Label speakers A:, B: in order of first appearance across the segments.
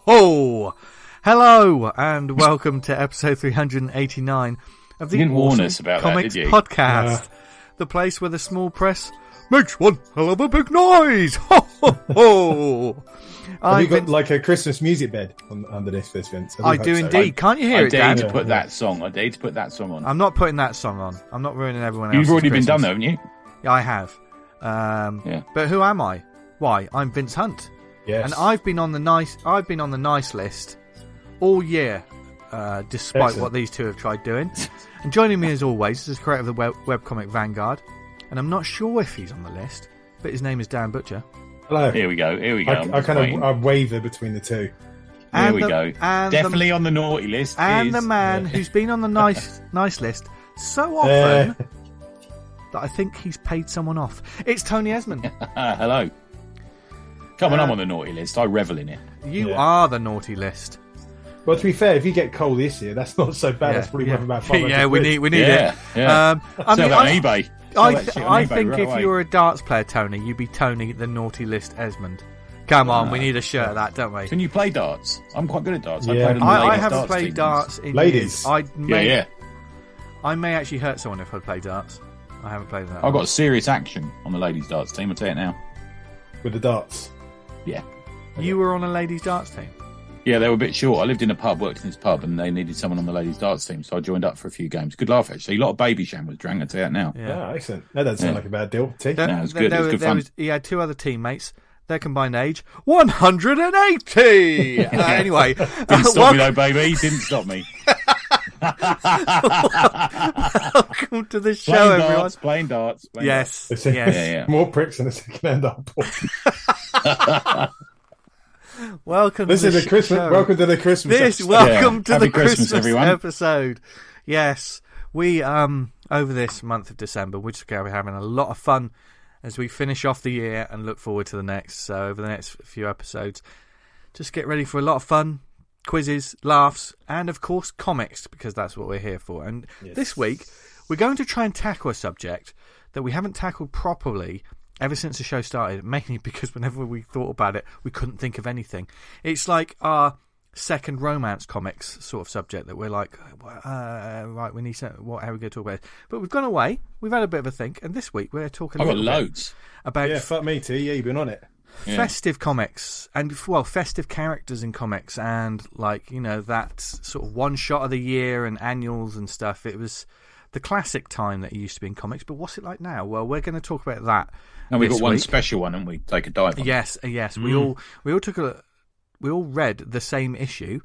A: ho! Hello, and welcome to episode 389 of the
B: You didn't warn us about
A: Comics
B: that, did you?
A: Podcast. The place where the small press makes one hell of a big noise. Ho, ho, ho!
C: Have you got like a Christmas music bed under this, Vince?
A: I do indeed. Can't you hear it, Dan?
B: I dare to put that song. I dare to put that song on.
A: I'm not putting that song on. I'm not ruining everyone else's
B: You've already
A: Christmas.
B: been done, though, haven't you?
A: Yeah, I have.
B: Yeah.
A: But who am I? Why? I'm Vince Hunt.
C: Yes.
A: And I've been on the nice list all year, despite
C: Excellent.
A: what these two have tried doing. And joining me as always is the creator of the webcomic Wijngaard. And I'm not sure if he's on the list, but his name is Dan Butcher.
C: Hello.
B: Here we go.
C: I waver between the two.
B: Here we go. Definitely on the naughty list.
A: And the man who's been on the nice list so often that I think he's paid someone off. It's Tony Esmond.
B: Hello. Come on, I'm on the naughty list. I revel in it.
A: You are the naughty list.
C: Well, to be fair, if you get coal this year, that's not so bad. That's probably worth about 500
A: Yeah, we need
B: Yeah.
A: it. I
B: Sell
A: mean,
B: that on eBay.
A: I think if you were a darts player, Tony, you'd be Tony the naughty list Esmond. Come on, we need a shirt of that, don't we?
B: Can you play darts? I'm quite good at darts.
C: Yeah.
A: I haven't played darts in
C: Ladies.
A: years. I may actually hurt someone if I play darts. I haven't played that.
B: I've got serious action on the ladies' darts team. I'll tell you it now.
C: with the darts.
B: Yeah.
A: You were on a ladies' darts team?
B: Yeah, they were a bit short. I lived in a pub, worked in this pub, and they needed someone on the ladies' darts team, so I joined up for a few games. Good laugh, actually. A lot of baby sham was drank, I'll tell you that now.
C: Yeah, excellent. That doesn't sound like a bad deal. T.
B: No, it was good. It was good fun.
A: He had two other teammates. Their combined age, 180! Anyway.
B: Didn't stop me, though, baby. Didn't stop me.
A: Welcome to the show, everyone.
B: Playing darts.
A: Yes.
C: Darts.
A: Yes.
C: More pricks than a second-hand apple.
A: Welcome
C: This
A: to
C: is
A: the
C: a Christmas.
A: show.
C: Welcome to the Christmas. episode.
A: Welcome to
B: Happy
A: the
B: Christmas, everyone.
A: episode. Yes, we over this month of December, we're just going to be having a lot of fun as we finish off the year and look forward to the next. So over the next few episodes, just get ready for a lot of fun, quizzes, laughs, and of course comics, because that's what we're here for. And this week we're going to try and tackle a subject that we haven't tackled properly ever since the show started, mainly because whenever we thought about it, we couldn't think of anything. It's like our second romance comics sort of subject that we're like, right, we need to, how are we going to talk about it? But we've gone away, we've had a bit of a think, and this week we're talking
B: I've got
A: little bit
B: loads.
A: about
C: Fuck me too. Yeah, you've been on it.
A: festive comics and, well, festive characters in comics and, like, you know, that sort of one shot of the year and annuals and stuff. It was the classic time that it used to be in comics, but what's it like now? Well, we're going to talk about that.
B: And we've got one
A: week.
B: special one, haven't we? Take a dive on.
A: Yes. We all read the same issue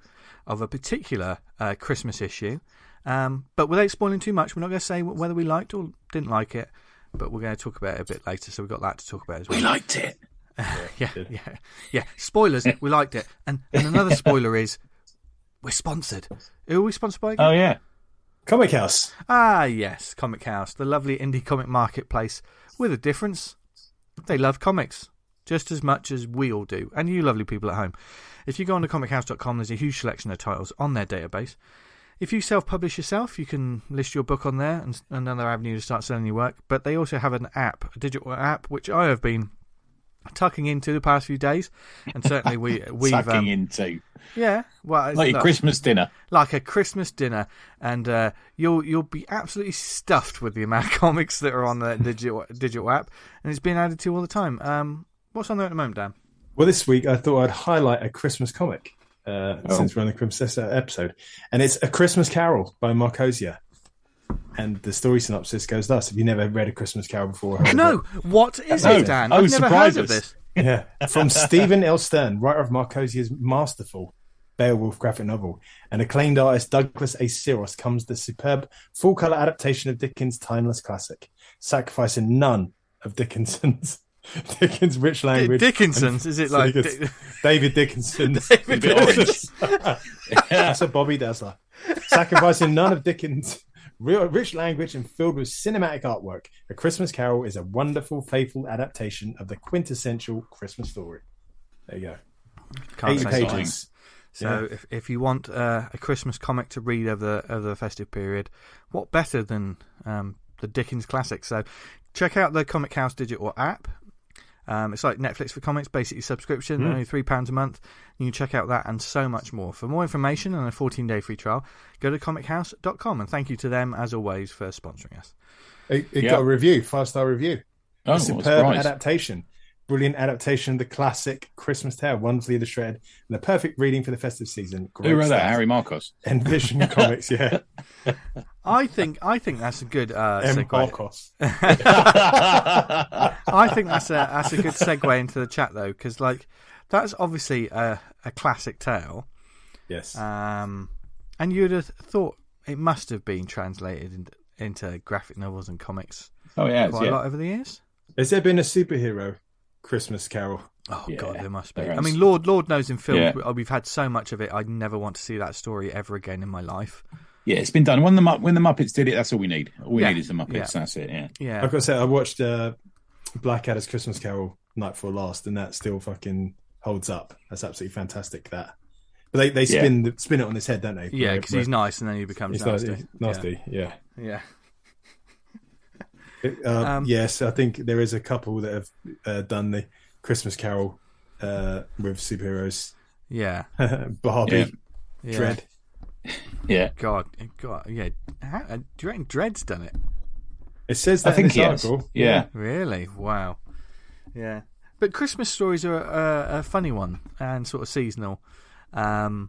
A: of a particular Christmas issue, but without spoiling too much, we're not going to say whether we liked or didn't like it, but we're going to talk about it a bit later. So we've got that to talk about as well.
B: We liked it.
A: Yeah. Spoilers. We liked it, and another spoiler is we're sponsored. Who are we sponsored by again?
B: Oh, yeah.
C: Comic House.
A: Ah, yes, Comic House, the lovely indie comic marketplace with a difference. They love comics just as much as we all do, and you lovely people at home. If you go on to comichouse.com, there's a huge selection of titles on their database. If you self-publish yourself, you can list your book on there, and another avenue to start selling your work. But they also have an app, a digital app, which I have been tucking into the past few days, and certainly we've
B: Sucking into.
A: Yeah, well,
B: Like your Christmas dinner.
A: like a Christmas dinner, and you'll be absolutely stuffed with the amount of comics that are on the digital app, and it's being added to all the time. What's on there at the moment, Dan?
C: Well, this week I thought I'd highlight a Christmas comic since we're on the Christmas episode, and it's A Christmas Carol by Mark Hosier. And the story synopsis goes thus: have you never read A Christmas Carol before?
A: No, what is it, Dan? I've never heard of this.
C: Yeah, from Stephen L. Stern, writer of Mark Hosier's masterful Beowulf graphic novel, and acclaimed artist Douglas A. Siros comes the superb full-colour adaptation of Dickens' timeless classic, sacrificing none of Dickens's rich language.
A: Dickinson's? Is it like
C: David Dickinson?
A: David
C: That's a Bobby Dazzler. Sacrificing none of Dickens' rich language and filled with cinematic artwork, A Christmas Carol is a wonderful, faithful adaptation of the quintessential Christmas story. There you go.
A: Can't
C: 80
A: say
C: pages.
A: So if you want a Christmas comic to read over the festive period, what better than the Dickens classic? So check out the Comic House digital app. It's like Netflix for comics, basically subscription, only £3 a month. You can check out that and so much more. For more information and a 14-day free trial, go to comichouse.com. And thank you to them, as always, for sponsoring us.
C: It got a review, 5-star review.
B: Oh,
C: a superb adaptation. Brilliant adaptation of the classic Christmas tale, wonderfully illustrated, and the perfect reading for the festive season. Great
B: Who wrote that?
C: stuff.
B: Harry Marcos.
C: Envision Comics, yeah.
A: I think that's a good segue.
C: Marcos.
A: I think that's a good segue into the chat though, because like that's obviously a classic tale.
C: Yes.
A: And you'd have thought it must have been translated into graphic novels and comics.
B: Oh yeah,
A: quite a lot over the years.
C: Has there been a superhero Christmas Carol?
A: Oh
B: yeah,
A: God, there must be.
B: there
A: I mean,
B: is.
A: Lord knows in film we've had so much of it. I'd never want to see that story ever again in my life.
B: Yeah, it's been done. When the Muppets did it, that's all we need. All we need is the Muppets.
A: Yeah.
B: That's it. Yeah.
A: Yeah.
C: Like I said, I watched Blackadder's Christmas Carol night before last, and that still fucking holds up. That's absolutely fantastic. That, but they spin it on his head, don't they?
A: Yeah, because he's nice, and then he becomes nasty.
C: Nasty, yeah. Yes, I think there is a couple that have done the Christmas Carol with superheroes.
A: Yeah.
C: Barbie,
A: Yeah.
C: Dread.
B: Yeah.
A: God, yeah. Do you reckon Dread's done it?
C: It says that
B: I think
C: in this
B: he
C: article.
B: has. Yeah.
A: Really? Wow. Yeah. But Christmas stories are a funny one and sort of seasonal. And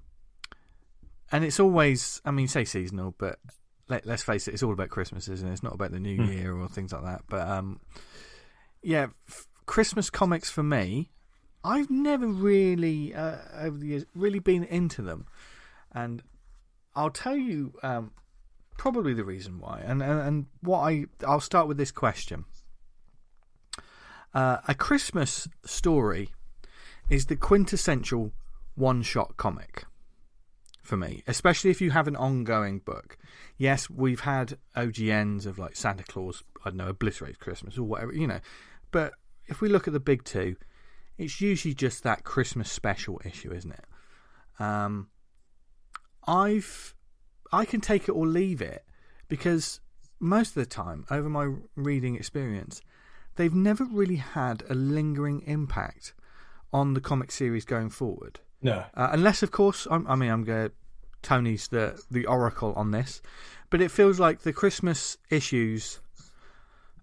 A: it's always, I mean, say seasonal, but let's face it, it's all about Christmas, isn't it? It's not about the New Year or things like that. But Christmas comics for me, I've never really, over the years, really been into them. And I'll tell you probably the reason why. And what I'll start with this question. A Christmas story is the quintessential one-shot comic for me, especially if you have an ongoing book. Yes, we've had OGNs of like Santa Claus, I don't know, obliterates Christmas or whatever, you know. But if we look at the big two, it's usually just that Christmas special issue, isn't it? I can take it or leave it because most of the time, over my reading experience, they've never really had a lingering impact on the comic series going forward.
C: No.
A: Unless, of course, Tony's the oracle on this, but it feels like the Christmas issues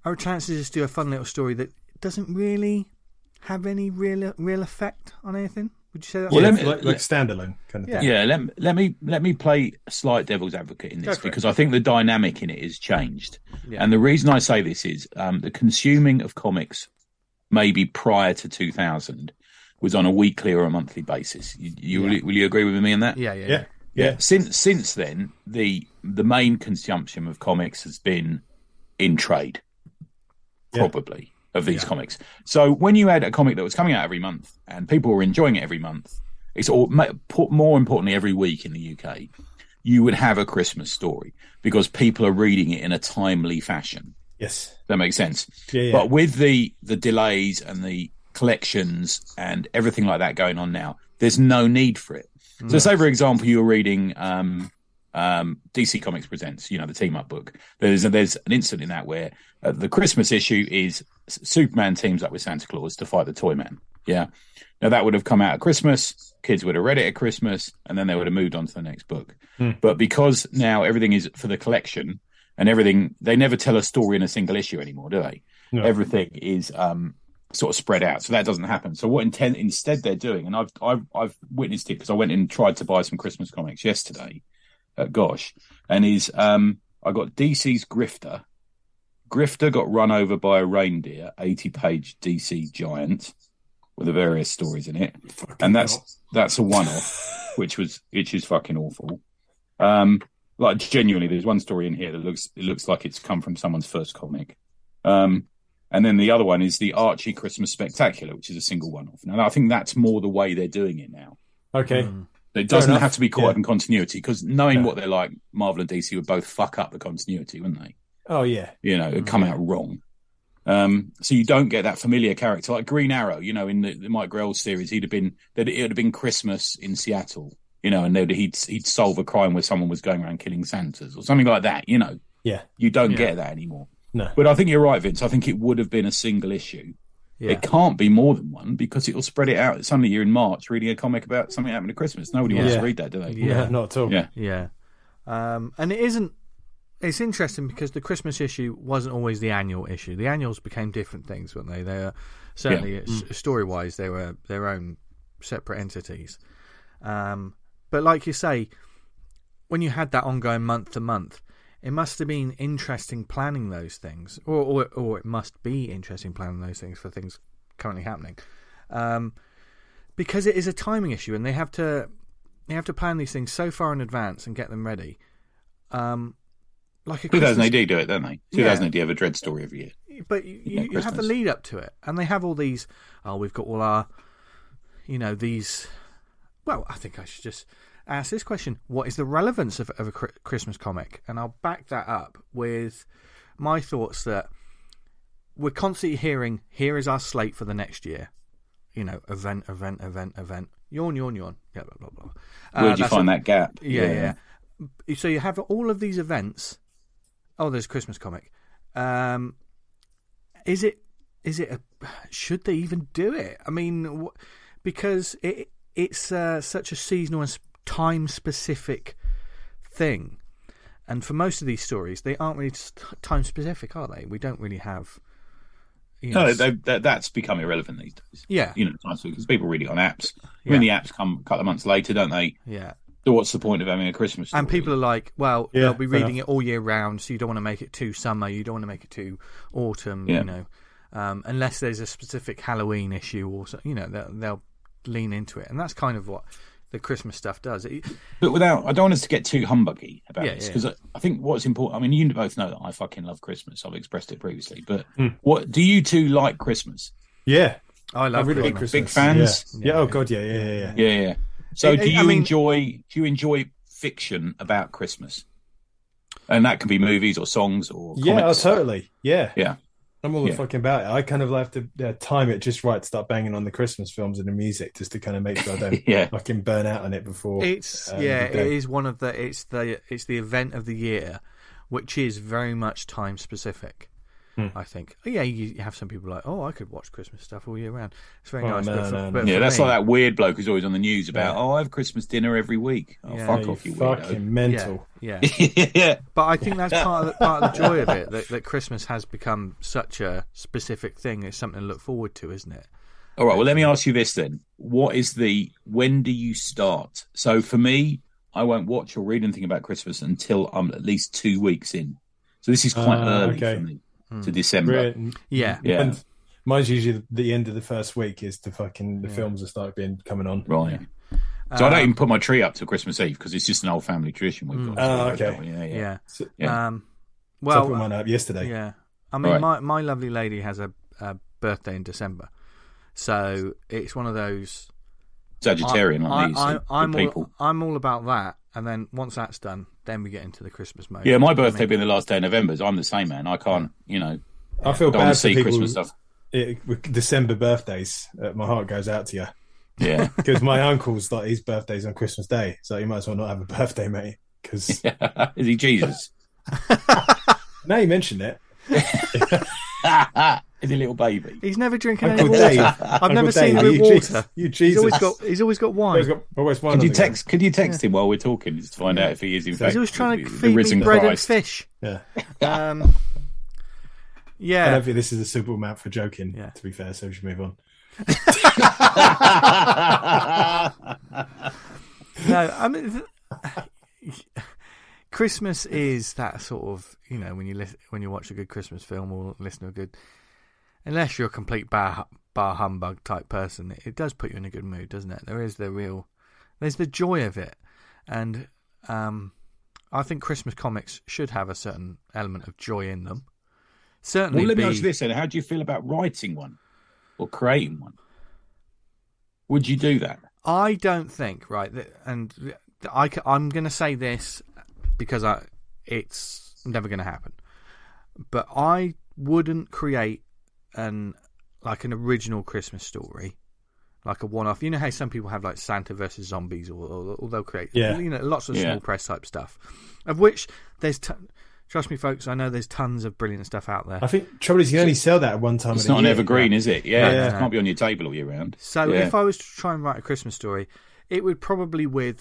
A: are a chance to just do a fun little story that doesn't really have any real effect on anything. Would you say that?
C: Well, like standalone kind of thing.
B: Yeah, let me play a slight devil's advocate in this because I think the dynamic in it has changed. Yeah. And the reason I say this is the consuming of comics maybe prior to 2000 was on a weekly or a monthly basis. Will you agree with me on that?
C: Yeah.
B: Since then, the main consumption of comics has been in trade, probably. Of these comics. So when you had a comic that was coming out every month and people were enjoying it every month, it's all more importantly every week in the UK, you would have a Christmas story because people are reading it in a timely fashion.
C: Yes.
B: That makes sense.
C: Yeah.
B: But with the delays and the collections and everything like that going on now, there's no need for it. So say, for example, you're reading DC Comics Presents, the team up book. There's an incident in that where the Christmas issue is Superman teams up with Santa Claus to fight the Toy Man. Yeah. Now that would have come out at Christmas. Kids would have read it at Christmas, and then they would have moved on to the next book. But because now everything is for the collection and everything, they never tell a story in a single issue anymore, do they? No. Everything is sort of spread out, so that doesn't happen. So what instead they're doing, and I've witnessed it because I went and tried to buy some Christmas comics yesterday. Gosh, and I got DC's Grifter. Grifter got run over by a reindeer, 80-page DC giant with the various stories in it, and that's a one-off, which is fucking awful. Like genuinely, there's one story in here that looks like it's come from someone's first comic. And then the other one is the Archie Christmas Spectacular, which is a single one-off. Now I think that's more the way they're doing it now.
C: Okay.
B: It doesn't have to be caught up in continuity because knowing what they're like, Marvel and DC would both fuck up the continuity, wouldn't they?
C: Oh, yeah.
B: It'd come out wrong. So you don't get that familiar character like Green Arrow, in the Mike Grell series, it would have been Christmas in Seattle, and he'd solve a crime where someone was going around killing Santas or something like that,
C: Yeah.
B: You don't get that anymore.
C: No.
B: But I think you're right, Vince. I think it would have been a single issue
A: Yeah.
B: It can't be more than one because it'll spread it out. Suddenly you're in March reading a comic about something happening at Christmas. Nobody wants to read that, do they?
A: Yeah.
C: No, not at all.
B: Yeah.
A: And it isn't. It's interesting because the Christmas issue wasn't always the annual issue. The annuals became different things, weren't they? They are certainly story-wise, they were their own separate entities. But like you say, when you had that ongoing month to month, it must have been interesting planning those things, or it must be interesting planning those things for things currently happening, because it is a timing issue, and they have to plan these things so far in advance and get them ready. Like
B: 2000 AD do it, don't they? 2000 AD have a Dread story every year.
A: But you have the lead up to it, and they have all these. Oh, we've got all our, these. Well, I think I should just ask this question: what is the relevance of a Christmas comic? And I'll back that up with my thoughts that we're constantly hearing, here is our slate for the next year. Event. Yawn. Yeah, blah, blah, blah.
B: Where do you find that gap?
A: Yeah. So you have all of these events. Oh, there's a Christmas comic. Is it should they even do it? I mean, because it's such a seasonal and time-specific thing. And for most of these stories, they aren't really time-specific, are they? We don't really have...
B: No, that's become irrelevant these days.
A: Yeah.
B: Because people read it on apps. Yeah. When the apps come a couple of months later, don't they?
A: Yeah.
B: So what's the point of having a Christmas story?
A: And people are like, well, they'll be reading it all year round, so you don't want to make it too summer, you don't want to make it too autumn, unless there's a specific Halloween issue or they'll lean into it. And that's kind of what the Christmas stuff does.
B: But I don't want us to get too humbuggy about this, because I think what's important, I mean, you both know that I fucking love Christmas. I've expressed it previously. But what do you two like Christmas?
C: Yeah.
A: I really like Christmas.
B: Big fans?
C: Yeah. Oh, God, yeah.
B: Yeah. So do you enjoy fiction about Christmas? And that can be movies or songs or comics.
C: Yeah, totally. Yeah.
B: Yeah.
C: I'm all fucking about it. I kind of have to time it just right to start banging on the Christmas films and the music just to kind of make sure I don't fucking burn out on it before.
A: It is one of it's the event of the year, which is very much time specific. I think. Yeah, you have some people like, I could watch Christmas stuff all year round. It's very nice.
B: No. Yeah, that's like that weird bloke who's always on the news about, I have Christmas dinner every week. Oh, fuck off, you weirdo.
C: Fucking mental.
A: Yeah. But I think that's part of the joy of it, that Christmas has become such a specific thing. It's something to look forward to, isn't it?
B: All right, well, let me ask you this then. When do you start? So for me, I won't watch or read anything about Christmas until I'm at least 2 weeks in. So this is quite early for me. To December.
A: Yeah.
C: And mine's usually the end of the first week is the films will start coming on.
B: Right. So I don't even put my tree up till Christmas Eve because it's just an old family tradition we've got.
C: Oh, okay.
A: Yeah.
C: So I put mine up yesterday.
A: Yeah. I mean, my lovely lady has a birthday in December. So it's one of those...
B: Sagittarian like people.
A: I'm all about that. And then once that's done, then we get into the Christmas mode.
B: Yeah, my birthday being the last day of November, I'm the same, man. I can't,
C: I feel bad for people
B: Christmas stuff.
C: With December birthdays. My heart goes out to you.
B: Yeah.
C: Because my uncle's his birthday's on Christmas Day, so you might as well not have a birthday, mate. Because
B: is he Jesus?
C: Now you mentioned it.
B: Is he a little baby?
A: He's never drinking any water. I've never seen him with water. He's always got wine.
C: Always wine.
B: Could you text him while we're talking just to find out if he is in fact?
A: He's always trying to feed me bread and fish.
C: Yeah.
A: Yeah.
C: I don't think this is a suitable amount for joking. Yeah. To be fair, so we should move on.
A: No, I mean, Christmas is that sort of, when you watch a good Christmas film or listen to a good, unless you're a complete bar humbug type person, it does put you in a good mood, doesn't it? There's the joy of it, and I think Christmas comics should have a certain element of joy in them. Certainly.
B: Well, let me ask you this then: how do you feel about writing one or creating one? Would you do that? I
A: don't think, right, and I'm going to say this because it's never going to happen. But I wouldn't create an original Christmas story, like a one-off. You know how some people have like Santa versus zombies, or they'll create lots of small press type stuff, of which there's Trust me, folks. I know there's tons of brilliant stuff out there.
C: I think trouble is you can only sell that at one time.
B: It's not an evergreen, is it? Yeah,
C: Yeah.
B: it can't be on your table all year round.
A: So if I was to try and write a Christmas story, it would probably be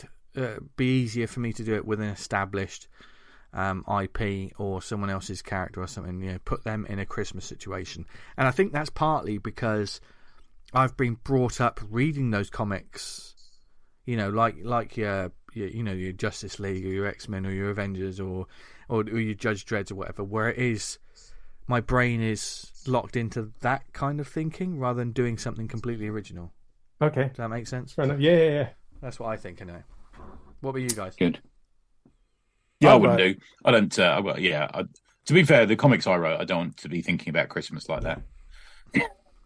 A: easier for me to do it with an established IP or someone else's character or something. You know, put them in a Christmas situation, and I think that's partly because I've been brought up reading those comics. You know, like your Justice League or your X-Men or your Avengers or your Judge Dredd or whatever, where it is my brain is locked into that kind of thinking rather than doing something completely original.
C: Okay.
A: Does that make sense?
C: Fair enough. Yeah.
A: That's what I think, anyway. What about you guys?
B: Good. Yeah, I wouldn't do. I don't. To be fair, the comics I wrote, I don't want to be thinking about Christmas like that.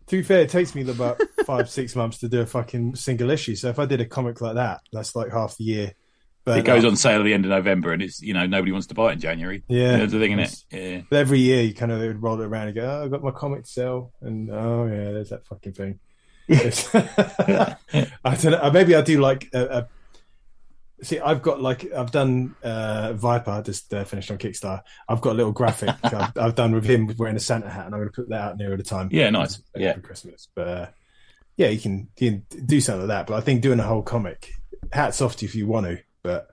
C: To be fair, it takes me about 5-6 months to do a fucking single issue. So if I did a comic like that, that's like half the year. But
B: it goes on sale at the end of November, and it's nobody wants to buy it in January.
C: Yeah,
B: that's the thing, isn't it? Yeah.
C: But every year you kind of would roll it around and go, "Oh, I've got my comic to sell," and oh yeah, there's that fucking thing. I don't know. Maybe I'll do like see, I've done Viper, just finished on Kickstarter. I've got a little graphic I've done with him wearing a Santa hat, and I'm going to put that out nearer the time.
B: Yeah, nice.
C: For Christmas. But yeah, you can do something like that. But I think doing a whole comic, hats off to you if you want to. But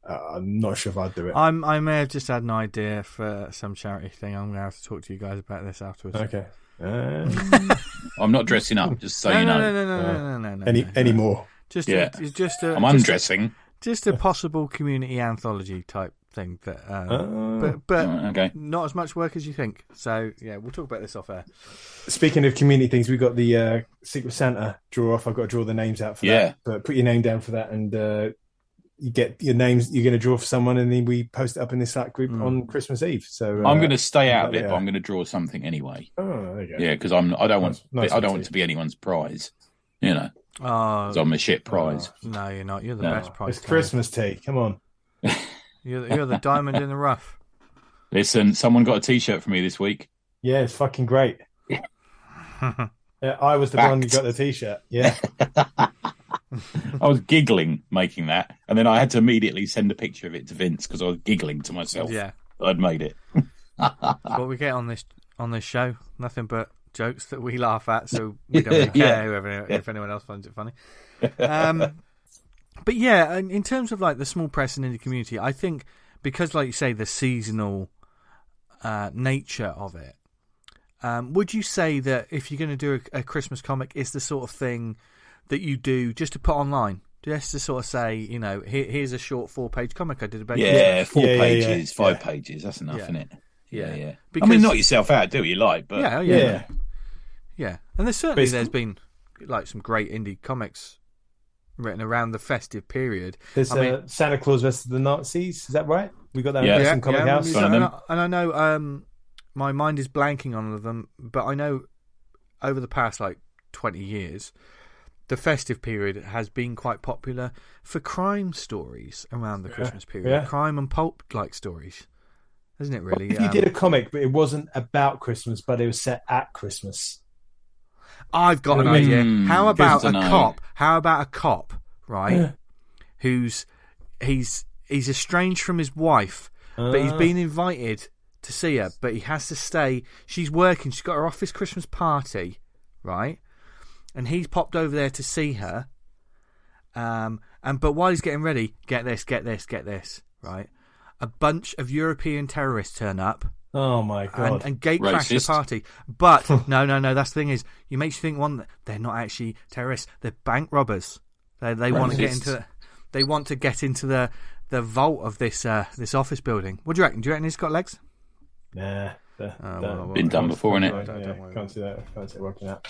C: I'm not sure if I'd do it.
A: I may have just had an idea for some charity thing. I'm going to have to talk to you guys about this afterwards.
C: Okay.
B: I'm not dressing up, just so you know.
A: No.
C: Anymore.
A: Just
B: I'm undressing.
A: Just a possible community anthology type thing, but
B: okay.
A: Not as much work as you think. So yeah, we'll talk about this off air.
C: Speaking of community things, we've got the Secret Santa draw off. I've got to draw the names out for that. But put your name down for that, and you get your names. You're going to draw for someone, and then we post it up in this Slack group on Christmas Eve. So
B: I'm going to stay out of it, but I'm going to draw something anyway.
C: Oh, there you go.
B: Yeah, because I don't want to be anyone's prize. You know.
A: Oh,
B: I'm a shit prize.
A: No, you're not. You're the best prize.
C: It's Christmas tea. Come on.
A: You're the diamond in the rough.
B: Listen, someone got a T-shirt for me this week.
C: Yeah, it's fucking great. I was the one who got the T-shirt. Yeah.
B: I was giggling making that, and then I had to immediately send a picture of it to Vince because I was giggling to myself.
A: Yeah,
B: I'd made it.
A: What we get on this show, nothing but jokes that we laugh at, so we don't really care if anyone else finds it funny. But yeah, in terms of like the small press and indie community, I think because, like you say, the seasonal nature of it, would you say that if you're going to do a Christmas comic, it's the sort of thing that you do just to put online? Just to sort of say, here's a short 4-page comic I did about
B: 4 pages, 5 pages, that's enough, isn't it? Yeah.
A: Because,
B: I mean, knock yourself out, do what you like, but
A: yeah. And there's been like some great indie comics written around the festive period.
C: There's Santa Claus versus the Nazis. Is that right? We got that in some comic house.
A: And I know my mind is blanking on all of them, but I know over the past like 20 years, the festive period has been quite popular for crime stories around the Christmas period. Crime and pulp like stories. Isn't it really?
C: If you did a comic, but it wasn't about Christmas, but it was set at Christmas.
A: I've got an idea. How about a cop, right? He's estranged from his wife, but he's been invited to see her, but he has to stay. She's working. She's got her office Christmas party, right? And he's popped over there to see her. But while he's getting ready, get this, right? A bunch of European terrorists turn up.
C: Oh my god!
A: And gate crash the party. But no. That's the thing is, it makes you think they're not actually terrorists. They're bank robbers. They want to get into. They want to get into the vault of this office building. What do you reckon? Do you reckon he's got legs?
C: Nah.
B: Been done before, innit?
C: Can't see that. Can't see it working out.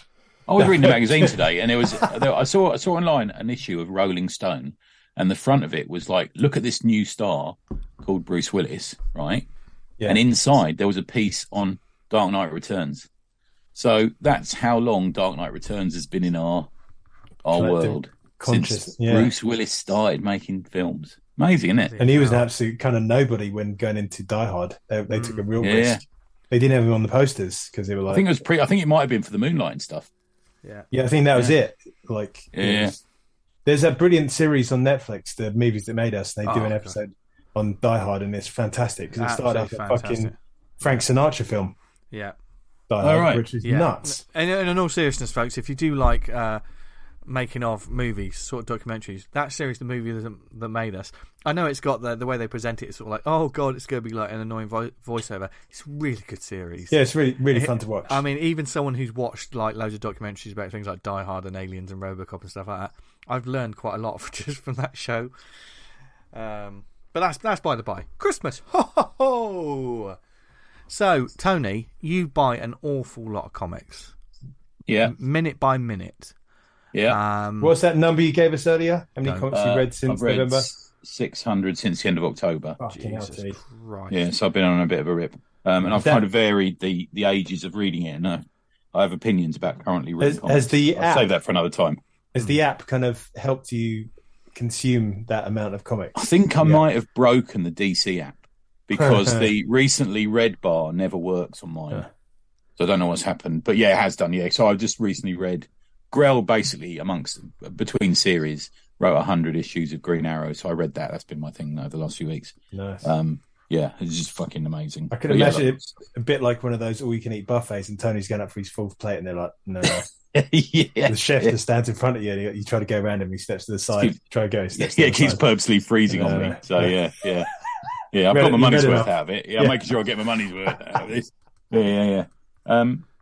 B: I was reading a magazine today, and I saw online an issue of Rolling Stone, and the front of it was like, look at this new star called Bruce Willis, right? Yeah. And inside there was a piece on Dark Knight Returns. So that's how long Dark Knight Returns has been in our world since Bruce Willis started making films. Amazing, isn't it?
C: And he was an absolute kind of nobody when going into Die Hard. They took a real risk. They didn't have him on the posters because they were like.
B: I think it might have been for the Moonlight and stuff.
C: Yeah, I think that was it. Like, there's a brilliant series on Netflix, The Movies That Made Us. And they do an episode on Die Hard, and it's fantastic because it started off a fucking Frank Sinatra film.
A: Yeah.
C: Die Hard, which is nuts.
A: And in all seriousness, folks, if you do like making of movies, sort of documentaries, that series, the movie that made us, I know it's got the way they present it, it's sort of like, oh god, it's going to be like an annoying voiceover. It's a really good series.
C: Yeah, it's really fun to watch.
A: I mean, even someone who's watched like loads of documentaries about things like Die Hard and Aliens and Robocop and stuff like that, I've learned quite a lot just from that show. But that's by the by. Christmas, ho ho ho! So, Tony, you buy an awful lot of comics.
B: Yeah.
A: Minute by minute.
B: Yeah.
C: What's that number you gave us earlier? How many comics you read since November?
B: 600 since the end of October.
C: Jesus
A: Christ.
B: Yeah, so I've been on a bit of a rip. And I've kind of varied the ages of reading it. And I have opinions about currently reading comics. I'll save that for another time.
C: Has the app kind of helped you consume that amount of comics?
B: I think I might have broken the DC app because the recently read bar never works on mine. So I don't know what's happened. But yeah, it has done, yeah. So I've just recently read Grell, basically, between series, wrote 100 issues of Green Arrow. So I read that. That's been my thing over the last few weeks.
C: Nice.
B: Yeah, it's just fucking amazing.
C: I can imagine it a bit like one of those all-you-can-eat buffets, and Tony's going up for his fourth plate, and they're like, no.
B: Yeah.
C: The chef just stands in front of you, and you try to go around him, he steps to the side, try to go.
B: It keeps purposely freezing on me. So, yeah. Yeah, I've got my money's worth out of it. Yeah, I'm making sure I get my money's worth out of this. Yeah.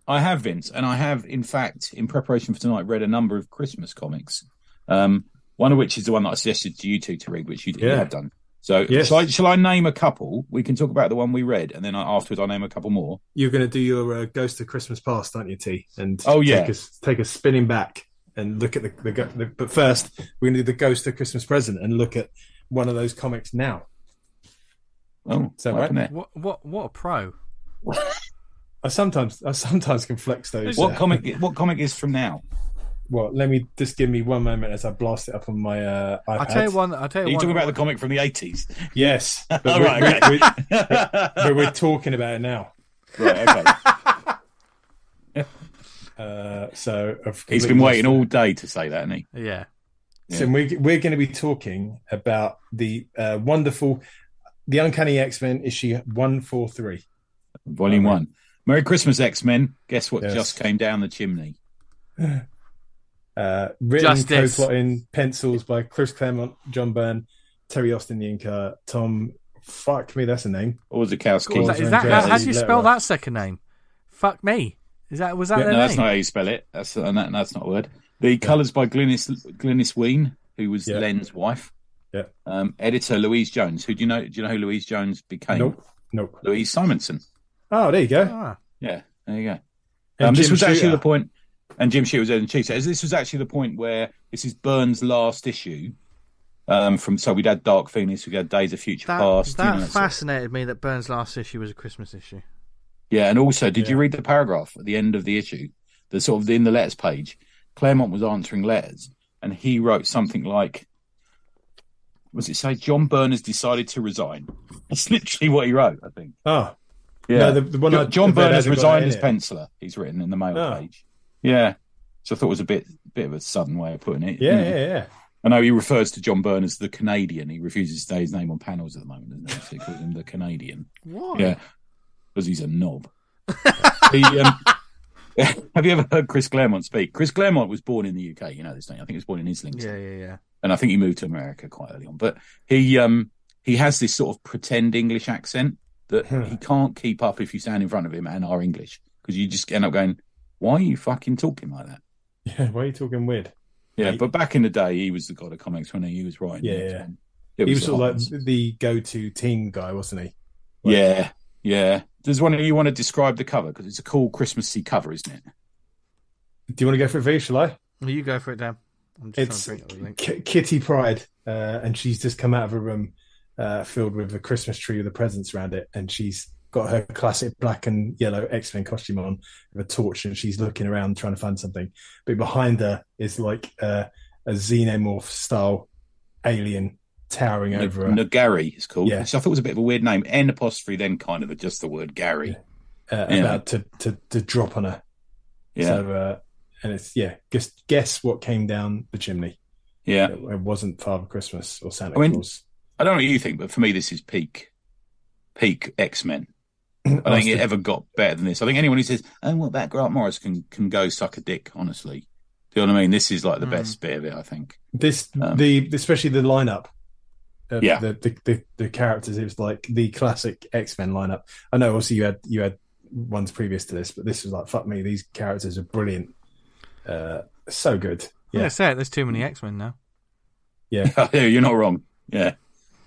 B: I have, Vince, and I have, in fact, in preparation for tonight, read a number of Christmas comics. One of which is the one that I suggested to you two to read, which you have done. So shall I name a couple? We can talk about the one we read, and then afterwards I'll name a couple more.
C: You're going to do your Ghost of Christmas Past, aren't you, T? And take a spinning back and look at the but first, we're going to do the Ghost of Christmas Present and look at one of those comics now.
B: Oh,
C: is that right?
A: What a pro!
C: I sometimes can flex those.
B: What comic is from now?
C: Well, give me one moment as I blast it up on my iPad.
A: I'll tell you one.
B: Are you talking about the comic from the 80s?
C: Yes. But we're talking about it now.
B: Right,
C: okay. So
B: he's been waiting all day to say that, hasn't he?
A: Yeah.
C: So we're going to be talking about the wonderful, the Uncanny X-Men issue 143.
B: Volume 1. Merry Christmas, X-Men. Guess what just came down the chimney?
C: Written, co-plotting, pencils by Chris Claremont, John Byrne, Terry Austin the Inca, Tom. Fuck me, that's a name.
B: Orzechowski.
A: How do you spell that second name? Fuck me. Was that their name?
B: That's not how you spell it. That's not a word. The colours by Glynis Wein, who was Len's wife.
C: Yeah.
B: Editor Louise Jones. Do you know who Louise Jones became?
C: Nope.
B: Louise Simonson.
C: Oh, there you go.
B: Yeah, there you go. This was actually the point. And Jim Shooter was editor-in-chief. So this was actually the point where this is Byrne's last issue. So we'd had Dark Phoenix, we'd had Days of Future Past.
A: That fascinated me that Byrne's last issue was a Christmas issue.
B: Yeah, and also, did you read the paragraph at the end of the issue? The sort of in the letters page, Claremont was answering letters, and he wrote something like, "Was it say John Byrne has decided to resign?" That's literally what he wrote, I think.
C: Oh,
B: yeah.
C: No, the one
B: John Byrne has resigned as penciler. He's written in the mail page. Yeah, so I thought it was a bit of a sudden way of putting it.
C: Yeah.
B: I know he refers to John Byrne as the Canadian. He refuses to say his name on panels at the moment, doesn't he? So he calls him the Canadian.
A: Why?
B: Yeah, because he's a knob. Have you ever heard Chris Claremont speak? Chris Claremont was born in the UK. You know this thing. I think he was born in Islington.
A: Yeah.
B: And I think he moved to America quite early on. But he has this sort of pretend English accent that he can't keep up if you stand in front of him and are English, because you just end up going, "Why are you fucking talking like that?"
C: Yeah, why are you talking weird?
B: Yeah, but back in the day, he was the god of comics when he was writing.
C: Yeah. He was sort of like the go-to teen guy, wasn't he?
B: Yeah. Does one of you want to describe the cover? Because it's a cool Christmassy cover, isn't it?
C: Do you want to go for it, V? Shall I?
A: Well, you go for it, Dan.
C: It's Kitty Pryde, and she's just come out of a room filled with a Christmas tree with the presents around it, and she's got her classic black and yellow X-Men costume on with a torch, and she's looking around trying to find something. But behind her is like a xenomorph style alien towering over her.
B: Nagari is called.
C: Yeah.
B: Which I thought was a bit of a weird name. N apostrophe, then kind of just the word Gary.
C: About to drop on her.
B: Yeah.
C: So, and it's guess what came down the chimney.
B: Yeah.
C: It wasn't Father Christmas or Santa Claus.
B: I don't know what you think, but for me, this is peak X-Men. I don't think it ever got better than this. I think anyone who says, "Oh, what about Grant Morris?" can go suck a dick. Honestly, do you know what I mean? This is like the best bit of it. I think
C: especially the lineup.
B: Yeah.
C: The characters. It was like the classic X-Men lineup. I know. Also, you had ones previous to this, but this was like, fuck me. These characters are brilliant. So good.
A: I'm gonna say it. There's too many X-Men now.
C: Yeah,
B: you're not wrong. Yeah,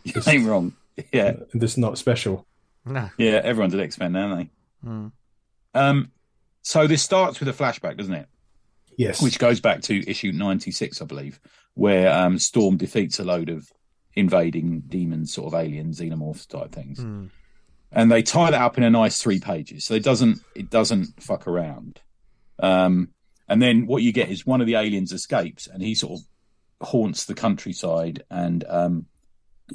B: you ain't wrong. Yeah,
C: just not special.
A: No.
B: Yeah, everyone's an X-Men now, aren't they? So this starts with a flashback, doesn't it?
C: Yes.
B: Which goes back to issue 96, I believe, where Storm defeats a load of invading demons, sort of alien xenomorphs type things. And they tie that up in a nice 3 pages. So it doesn't fuck around. And then what you get is one of the aliens escapes and he sort of haunts the countryside and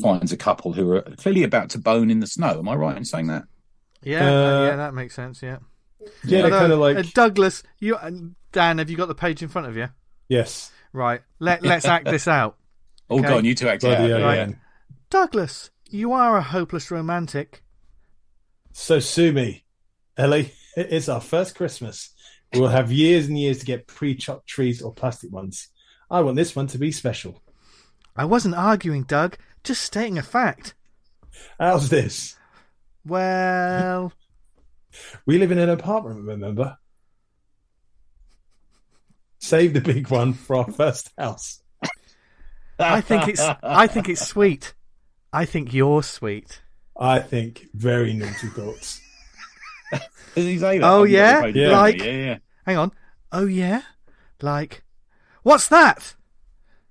B: finds a couple who are clearly about to bone in the snow. Am I right in saying that?
A: Yeah, that makes sense. Yeah,
C: they're kind of like
A: Douglas. Dan, have you got the page in front of you?
C: Yes.
A: Right. Let's act this out.
B: Oh,
A: Okay?
B: go on, you two act it out.
C: Yeah.
A: Right. Douglas, you are a hopeless romantic.
C: So sue me, Ellie. It's our first Christmas. We'll have years and years to get pre-chopped trees or plastic ones. I want this one to be special.
A: I wasn't arguing, Doug. Just stating a fact.
C: How's this?
A: Well,
C: we live in an apartment, remember? Save the big one for our first house.
A: I think it's sweet. I think you're sweet.
C: I think very naughty thoughts.
B: Does he say that?
A: Oh yeah?
B: Yeah.
A: Hang on. Oh yeah? Like, what's that?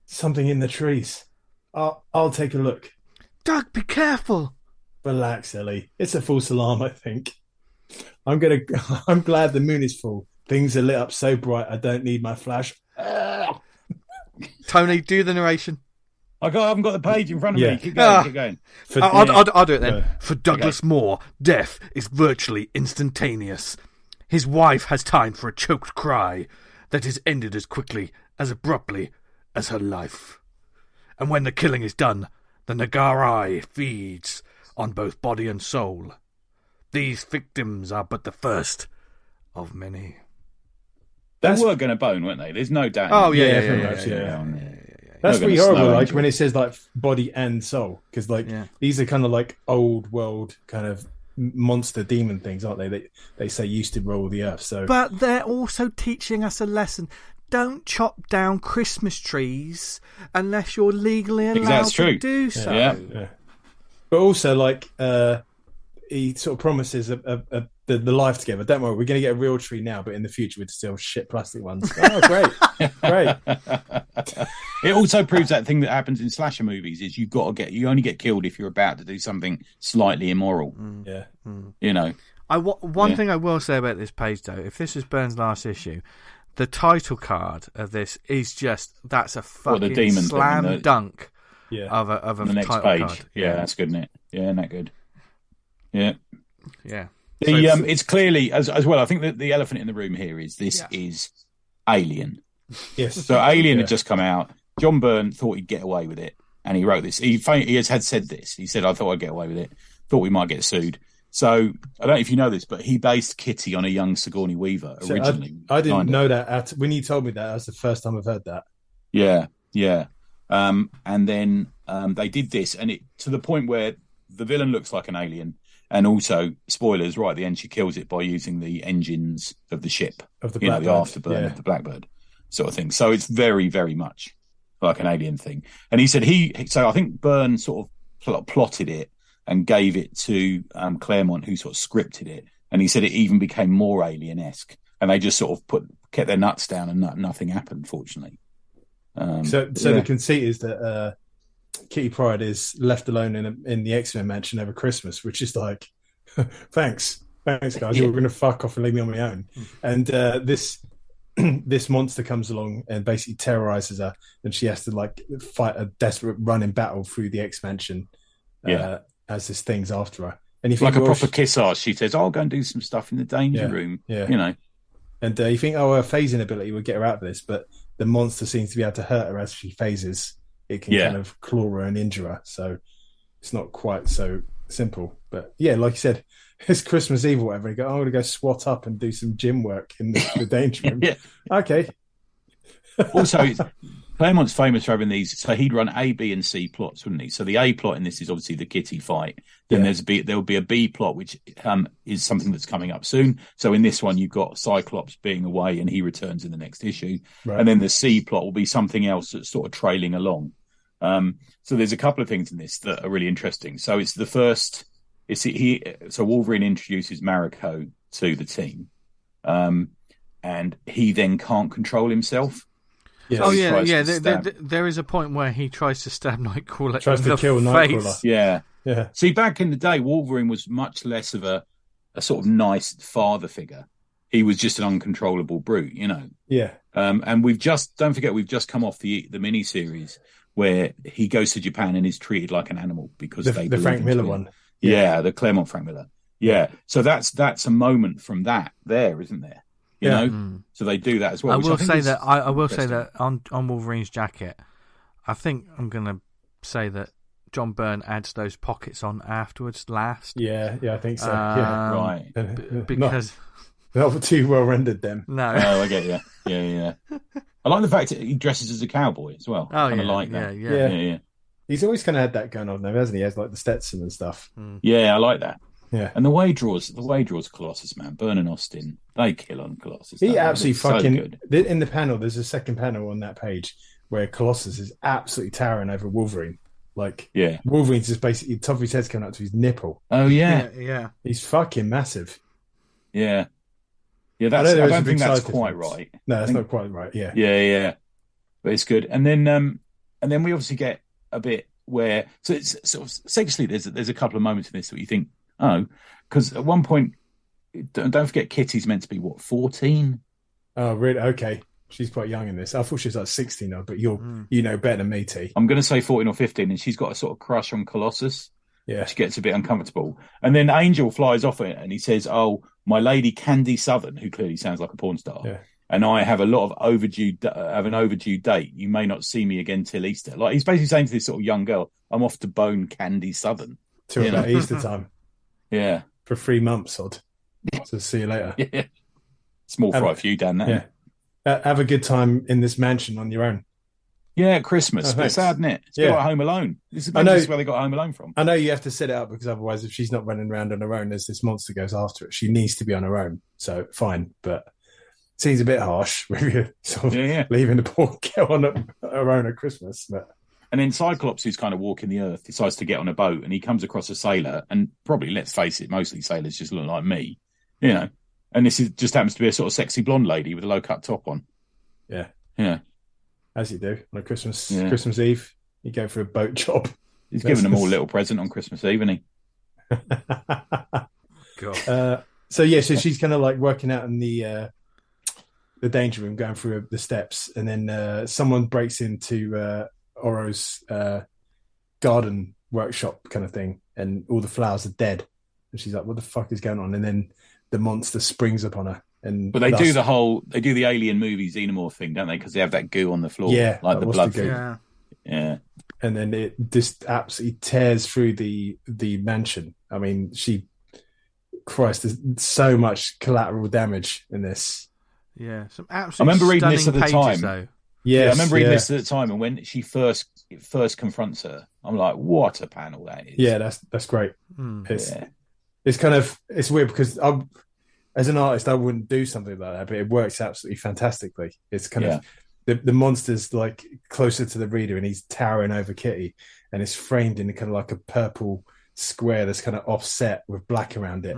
C: Something in the trees. I'll take a look.
A: Doug, be careful.
C: Relax, Ellie. It's a false alarm, I think. I'm glad the moon is full. Things are lit up so bright I don't need my flash.
A: Tony, do the narration.
B: I haven't got the page in front of me. Keep going.
A: I'll do it then. For Douglas Moore, death is virtually instantaneous. His wife has time for a choked cry that is ended as quickly, as abruptly as her life. And when the killing is done, the Nagarai feeds on both body and soul. These victims are but the first of many.
B: They were going to bone, weren't they? There's no doubt.
A: Oh, yeah.
C: That's pretty horrible, like, when it says, like, body and soul. Because, like, these are kind of, like, old world kind of monster demon things, aren't they? They say used to rule the earth, so...
A: But they're also teaching us a lesson. Don't chop down Christmas trees unless you're legally allowed to do so.
C: Yeah. But also, like, he sort of promises the life together. Don't worry, we're going to get a real tree now, but in the future we'd still shit plastic ones. Oh, great.
B: It also proves that thing that happens in slasher movies is you only get killed if you're about to do something slightly immoral. You know.
A: One thing I will say about this page though, if this was Byrne's last issue, the title card of this is that's a fucking slam dunk of a
B: the next
A: title
B: page.
A: card.
B: Yeah, that's good, isn't it? Yeah, isn't that good? Yeah.
A: Yeah.
B: It's clearly as well. I think that the elephant in the room here is is Alien.
C: Yes.
B: So Alien had just come out. John Byrne thought he'd get away with it, and he wrote this. He had said this. He said, "I thought I'd get away with it. Thought we might get sued." So I don't know if you know this, but he based Kitty on a young Sigourney Weaver originally.
C: I didn't know that. When you told me that, was the first time I've heard that.
B: Yeah. And then they did this, and it to the point where the villain looks like an alien. And also, spoilers, right at the end, she kills it by using the engines of the ship,
C: of the
B: the afterburn of the Blackbird, sort of thing. So it's very, very much like an alien thing. And he said so I think Byrne sort of plotted it and gave it to Claremont, who sort of scripted it. And he said it even became more alien-esque. And they just sort of kept their nuts down and nothing happened, fortunately.
C: So the conceit is that Kitty Pryde is left alone in the X-Men mansion over Christmas, which is like, thanks guys, you're going to fuck off and leave me on my own. And this monster comes along and basically terrorizes her, and she has to like fight a desperate running battle through the X-Mansion as this thing's after her. And you think,
B: like a proper kiss ass, she says, "I'll go and do some stuff in the danger room."
C: Yeah.
B: You know.
C: And you think, her phasing ability would get her out of this, but the monster seems to be able to hurt her as she phases. It can kind of claw her and injure her. So it's not quite so simple. But yeah, like you said, it's Christmas Eve or whatever. You go, I'm going to go swat up and do some gym work in the danger room.
B: Yeah.
C: Okay.
B: Also, Claremont's famous for having these. So he'd run A, B, and C plots, wouldn't he? So the A plot in this is obviously the Kitty fight. Then there will be a B plot, which is something that's coming up soon. So in this one, you've got Cyclops being away, and he returns in the next issue.
C: Right.
B: And then the C plot will be something else that's sort of trailing along. So there's a couple of things in this that are really interesting. So it's the first. So Wolverine introduces Mariko to the team, and he then can't control himself.
C: Yes.
A: There is a point where he tries to stab Nightcrawler.
C: Tries to kill Nightcrawler.
B: Yeah. See, back in the day, Wolverine was much less of a sort of nice father figure. He was just an uncontrollable brute, you know.
C: Yeah.
B: And don't forget, we've just come off the mini series where he goes to Japan and is treated like an animal because
C: the Frank Miller one.
B: Yeah, the Claremont Frank Miller. Yeah. So that's a moment from that there, isn't there? You know? So they do that as well.
A: I will say that on Wolverine's jacket, I think I'm going to say that John Byrne adds those pockets on afterwards last.
C: Yeah, I think so.
B: Right.
A: Because
C: not too well rendered them.
A: No.
B: Oh, I get you. Yeah. I like the fact that he dresses as a cowboy as well.
A: Oh,
B: I
A: yeah,
B: like that.
A: Yeah.
C: He's always kind of had that going on, though, hasn't he? He has like the Stetson and stuff.
B: Yeah, I like that.
C: Yeah.
B: And the way draws Colossus, man. Byrne and Austin, they kill on Colossus.
C: He absolutely fucking
B: so good.
C: In the panel. There's a second panel on that page where Colossus is absolutely towering over Wolverine. Like, Wolverine's just basically top of his head's coming up to his nipple.
B: Oh yeah.
C: He's fucking massive.
B: Yeah. I don't think that's quite right.
C: No, that's not quite right. Yeah.
B: Yeah. But it's good. And then we obviously get a bit where it's sort of sexually. There's a couple of moments in this that you think, oh, because at one point, don't forget, Kitty's meant to be 14.
C: Oh, really? Okay, she's quite young in this. I thought she was like 16 now, but you know better than me, T.
B: I'm going to say 14 or 15, and she's got a sort of crush on Colossus.
C: Yeah,
B: she gets a bit uncomfortable, and then Angel flies off it, and he says, "Oh, my lady Candy Southern, who clearly sounds like a porn star."
C: Yeah.
B: And I have an overdue date. You may not see me again till Easter. Like, he's basically saying to this sort of young girl, "I'm off to bone Candy Southern
C: till about Easter time."
B: Yeah,
C: for 3 months, odd. So see you later.
B: Yeah, small fry for you, Dan. That.
C: Yeah, have a good time in this mansion on your own.
B: Yeah, Christmas. It's sad, isn't it? It's a bit like Home Alone. This is where they got Home Alone from.
C: I know you have to set it up because otherwise, if she's not running around on her own as this monster goes after it, she needs to be on her own. So fine, but it seems a bit harsh when you're sort of leaving the poor girl on her own at Christmas. But.
B: And then Cyclops, who's kind of walking the earth, decides to get on a boat, and he comes across a sailor, and probably, let's face it, mostly sailors just look like me, you know. And this just happens to be a sort of sexy blonde lady with a low-cut top on. Yeah.
C: As you do on a Christmas Eve, you go for a boat job.
B: He's giving them all a little present on Christmas Eve, isn't he?
C: God. So she's kind of like working out in the danger room, going through the steps, and then someone breaks into Oro's garden workshop kind of thing, and all the flowers are dead, and she's like, "What the fuck is going on?" And then the monster springs upon her. But
B: they do the alien movie xenomorph thing, don't they? Because they have that goo on the floor, like the blood goo. Yeah.
C: And then it just absolutely tears through the mansion. I mean, Christ, there's so much collateral damage in this.
A: Yeah, some absolutely.
B: I remember reading this at the time.
A: Though.
B: Yeah, I remember reading this at the time, and when she first confronts her, I'm like, "What a panel that is!"
C: Yeah, that's great. It's kind of weird because as an artist, I wouldn't do something like that, but it works absolutely fantastically. It's kind of the monster's like closer to the reader, and he's towering over Kitty, and it's framed in kind of like a purple square that's kind of offset with black around it.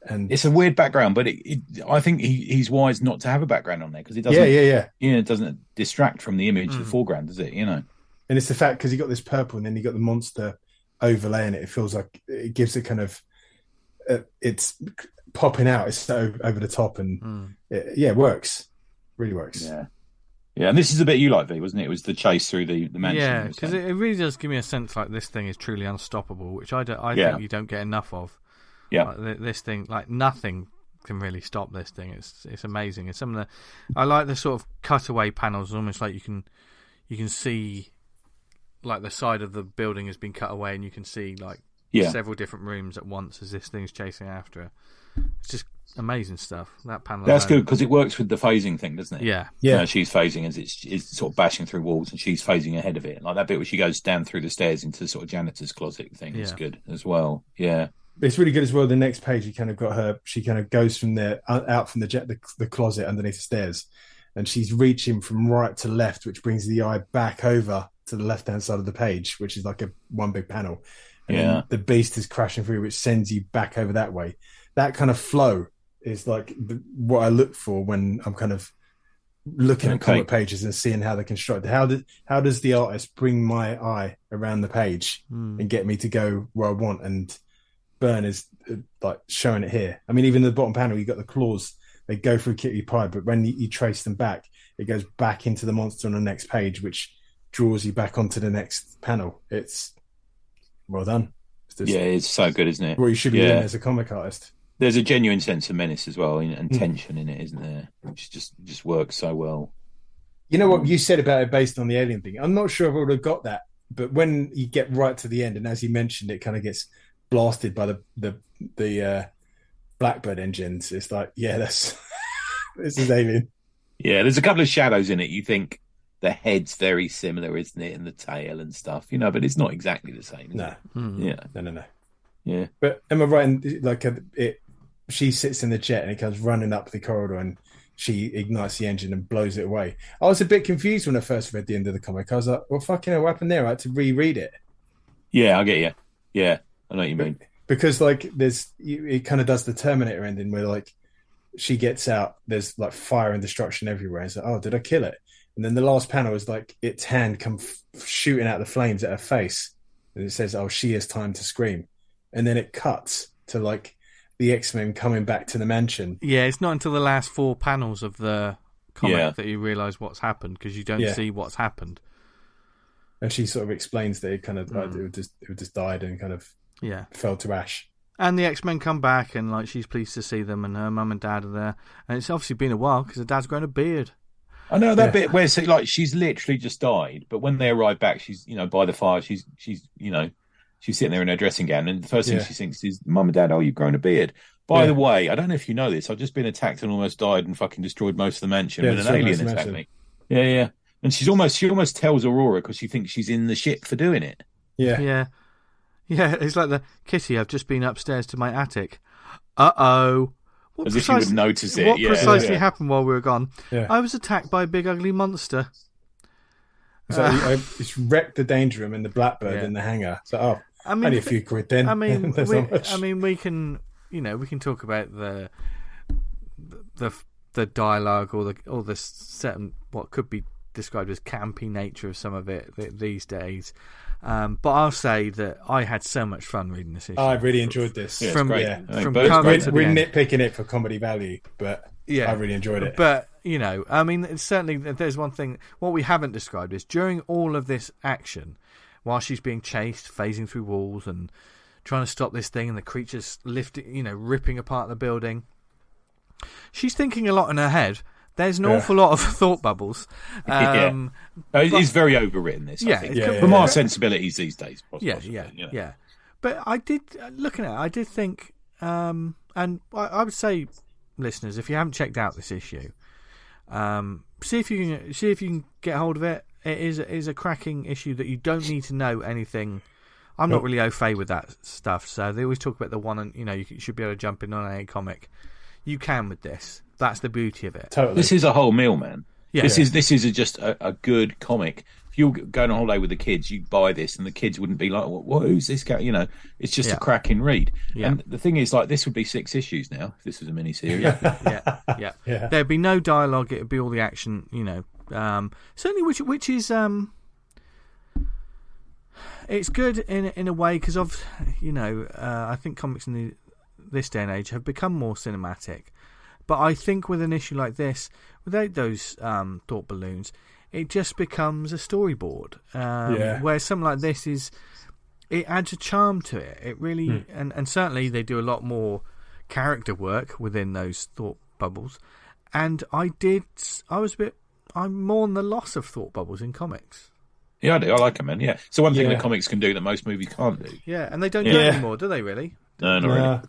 C: And
B: it's a weird background, but I think he's wise not to have a background on there because it doesn't. It doesn't distract from the image, the foreground, does it? You know.
C: And it's the fact because you got this purple, and then you got the monster overlaying it. It feels like it gives it kind of it's popping out. It's so over the top, and it works. Really works.
B: Yeah, and this is the bit you liked, V, wasn't it? It was the chase through the mansion.
A: Yeah, because it really does give me a sense like this thing is truly unstoppable, which I think you don't get enough of.
B: Yeah,
A: like this thing, like nothing can really stop this thing. It's amazing. And some of I like the sort of cutaway panels, almost like you can see like the side of the building has been cut away, and you can see like several different rooms at once as this thing's chasing after her. It's just amazing stuff. That panel.
B: That's good because it works with the phasing thing, doesn't it?
A: Yeah.
B: She's phasing as it's sort of bashing through walls, and she's phasing ahead of it. Like that bit where she goes down through the stairs into the sort of janitor's closet thing is good as well. Yeah.
C: It's really good as well. The next page, you kind of got her. She kind of goes from there out from the closet underneath the stairs, and she's reaching from right to left, which brings the eye back over to the left-hand side of the page, which is like one big panel. And then the beast is crashing through, which sends you back over that way. That kind of flow is like what I look for when I'm kind of looking at comic pages and seeing how they're constructed. How does the artist bring my eye around the page and get me to go where I want? And Byrne is like showing it here. I mean, even the bottom panel, you got the claws. They go through Kitty Pryde, but when you trace them back, it goes back into the monster on the next page, which draws you back onto the next panel. It's well done.
B: It's so good, isn't it?
C: What you should be doing as a comic artist.
B: There's a genuine sense of menace as well and tension in it, isn't there? Which just works so well.
C: You know what you said about it based on the alien thing? I'm not sure if I would have got that, but when you get right to the end, and as you mentioned, it kind of gets blasted by the Blackbird engines. It's like, this is alien.
B: Yeah, there's a couple of shadows in it. You think the head's very similar, isn't it, and the tail and stuff, but it's not exactly the same.
C: No.
B: Yeah.
C: No.
B: Yeah.
C: But am I right? Like she sits in the jet and it comes running up the corridor and she ignites the engine and blows it away. I was a bit confused when I first read the end of the comic. I was like, well, fucking hell, what happened there? I had to reread it.
B: Yeah, I get you. Yeah, I know what you mean.
C: Because like it kind of does the Terminator ending where like she gets out, there's like fire and destruction everywhere. It's like, oh, did I kill it? And then the last panel is like its hand come shooting out the flames at her face. And it says, oh, she has time to scream. And then it cuts to like the X-Men coming back to the mansion.
A: Yeah, it's not until the last 4 panels of the comic that you realise what's happened, because you don't see what's happened.
C: And she sort of explains that it kind of it just died and kind of fell to ash.
A: And the X-Men come back, and like she's pleased to see them, and her mum and dad are there. And it's obviously been a while because her dad's grown a beard.
B: I know that bit where she's literally just died, but when they arrive back, she's by the fire, she's sitting there in her dressing gown, and the first thing she thinks is, "Mum and Dad, you've grown a beard." By the way, I don't know if you know this, I've just been attacked and almost died and fucking destroyed most of the mansion when an alien attacked me. Yeah. And she almost tells Aurora because she thinks she's in the ship for doing it.
A: Yeah. It's like the Kitty. I've just been upstairs to my attic. Uh-oh.
B: As if you would notice it.
A: What precisely happened while we were gone?
C: Yeah.
A: I was attacked by a big ugly monster.
C: So it's wrecked the danger room and the Blackbird in the hangar. So only a few quid then.
A: I mean, we can talk about the dialogue or the certain what could be described as campy nature of some of it these days. But I'll say that I had so much fun reading this issue.
C: I really enjoyed this.
B: Yeah,
A: from
B: we're
C: nitpicking it for comedy value, but I really enjoyed it.
A: But certainly there's one thing. What we haven't described is during all of this action, while she's being chased, phasing through walls and trying to stop this thing, and the creatures ripping apart the building, she's thinking a lot in her head. There's an awful lot of thought bubbles.
B: It's very overwritten, this, I think. From our sensibilities these days.
A: Yeah. But I did, looking at it, I did think, and I would say, listeners, if you haven't checked out this issue, see if you can get hold of it. It is a cracking issue that you don't need to know anything. I'm not really au fait with that stuff, so they always talk about the one, and you should be able to jump in on a comic. You can with this. That's the beauty of it.
C: Totally.
B: This is a whole meal, man.
A: Yeah.
B: This is just a good comic. If you're going on holiday with the kids, you buy this, and the kids wouldn't be like, "What? Who's this guy?" It's just a cracking read. Yeah. And the thing is, like, this would be 6 issues now if this was a miniseries.
A: Yeah. There'd be no dialogue. It'd be all the action. Certainly, which is it's good in a way because of I think comics in this day and age have become more cinematic. But I think with an issue like this, without those thought balloons, it just becomes a storyboard. Where something like this it adds a charm to it. It really, and certainly they do a lot more character work within those thought bubbles. And I mourn the loss of thought bubbles in comics.
B: Yeah, I do. I like them, man. Yeah. So one thing
C: Yeah.
B: that comics can do that most movies can't do.
A: Yeah, and they don't do it
C: Yeah.
A: anymore, do they? Really?
B: No, not really.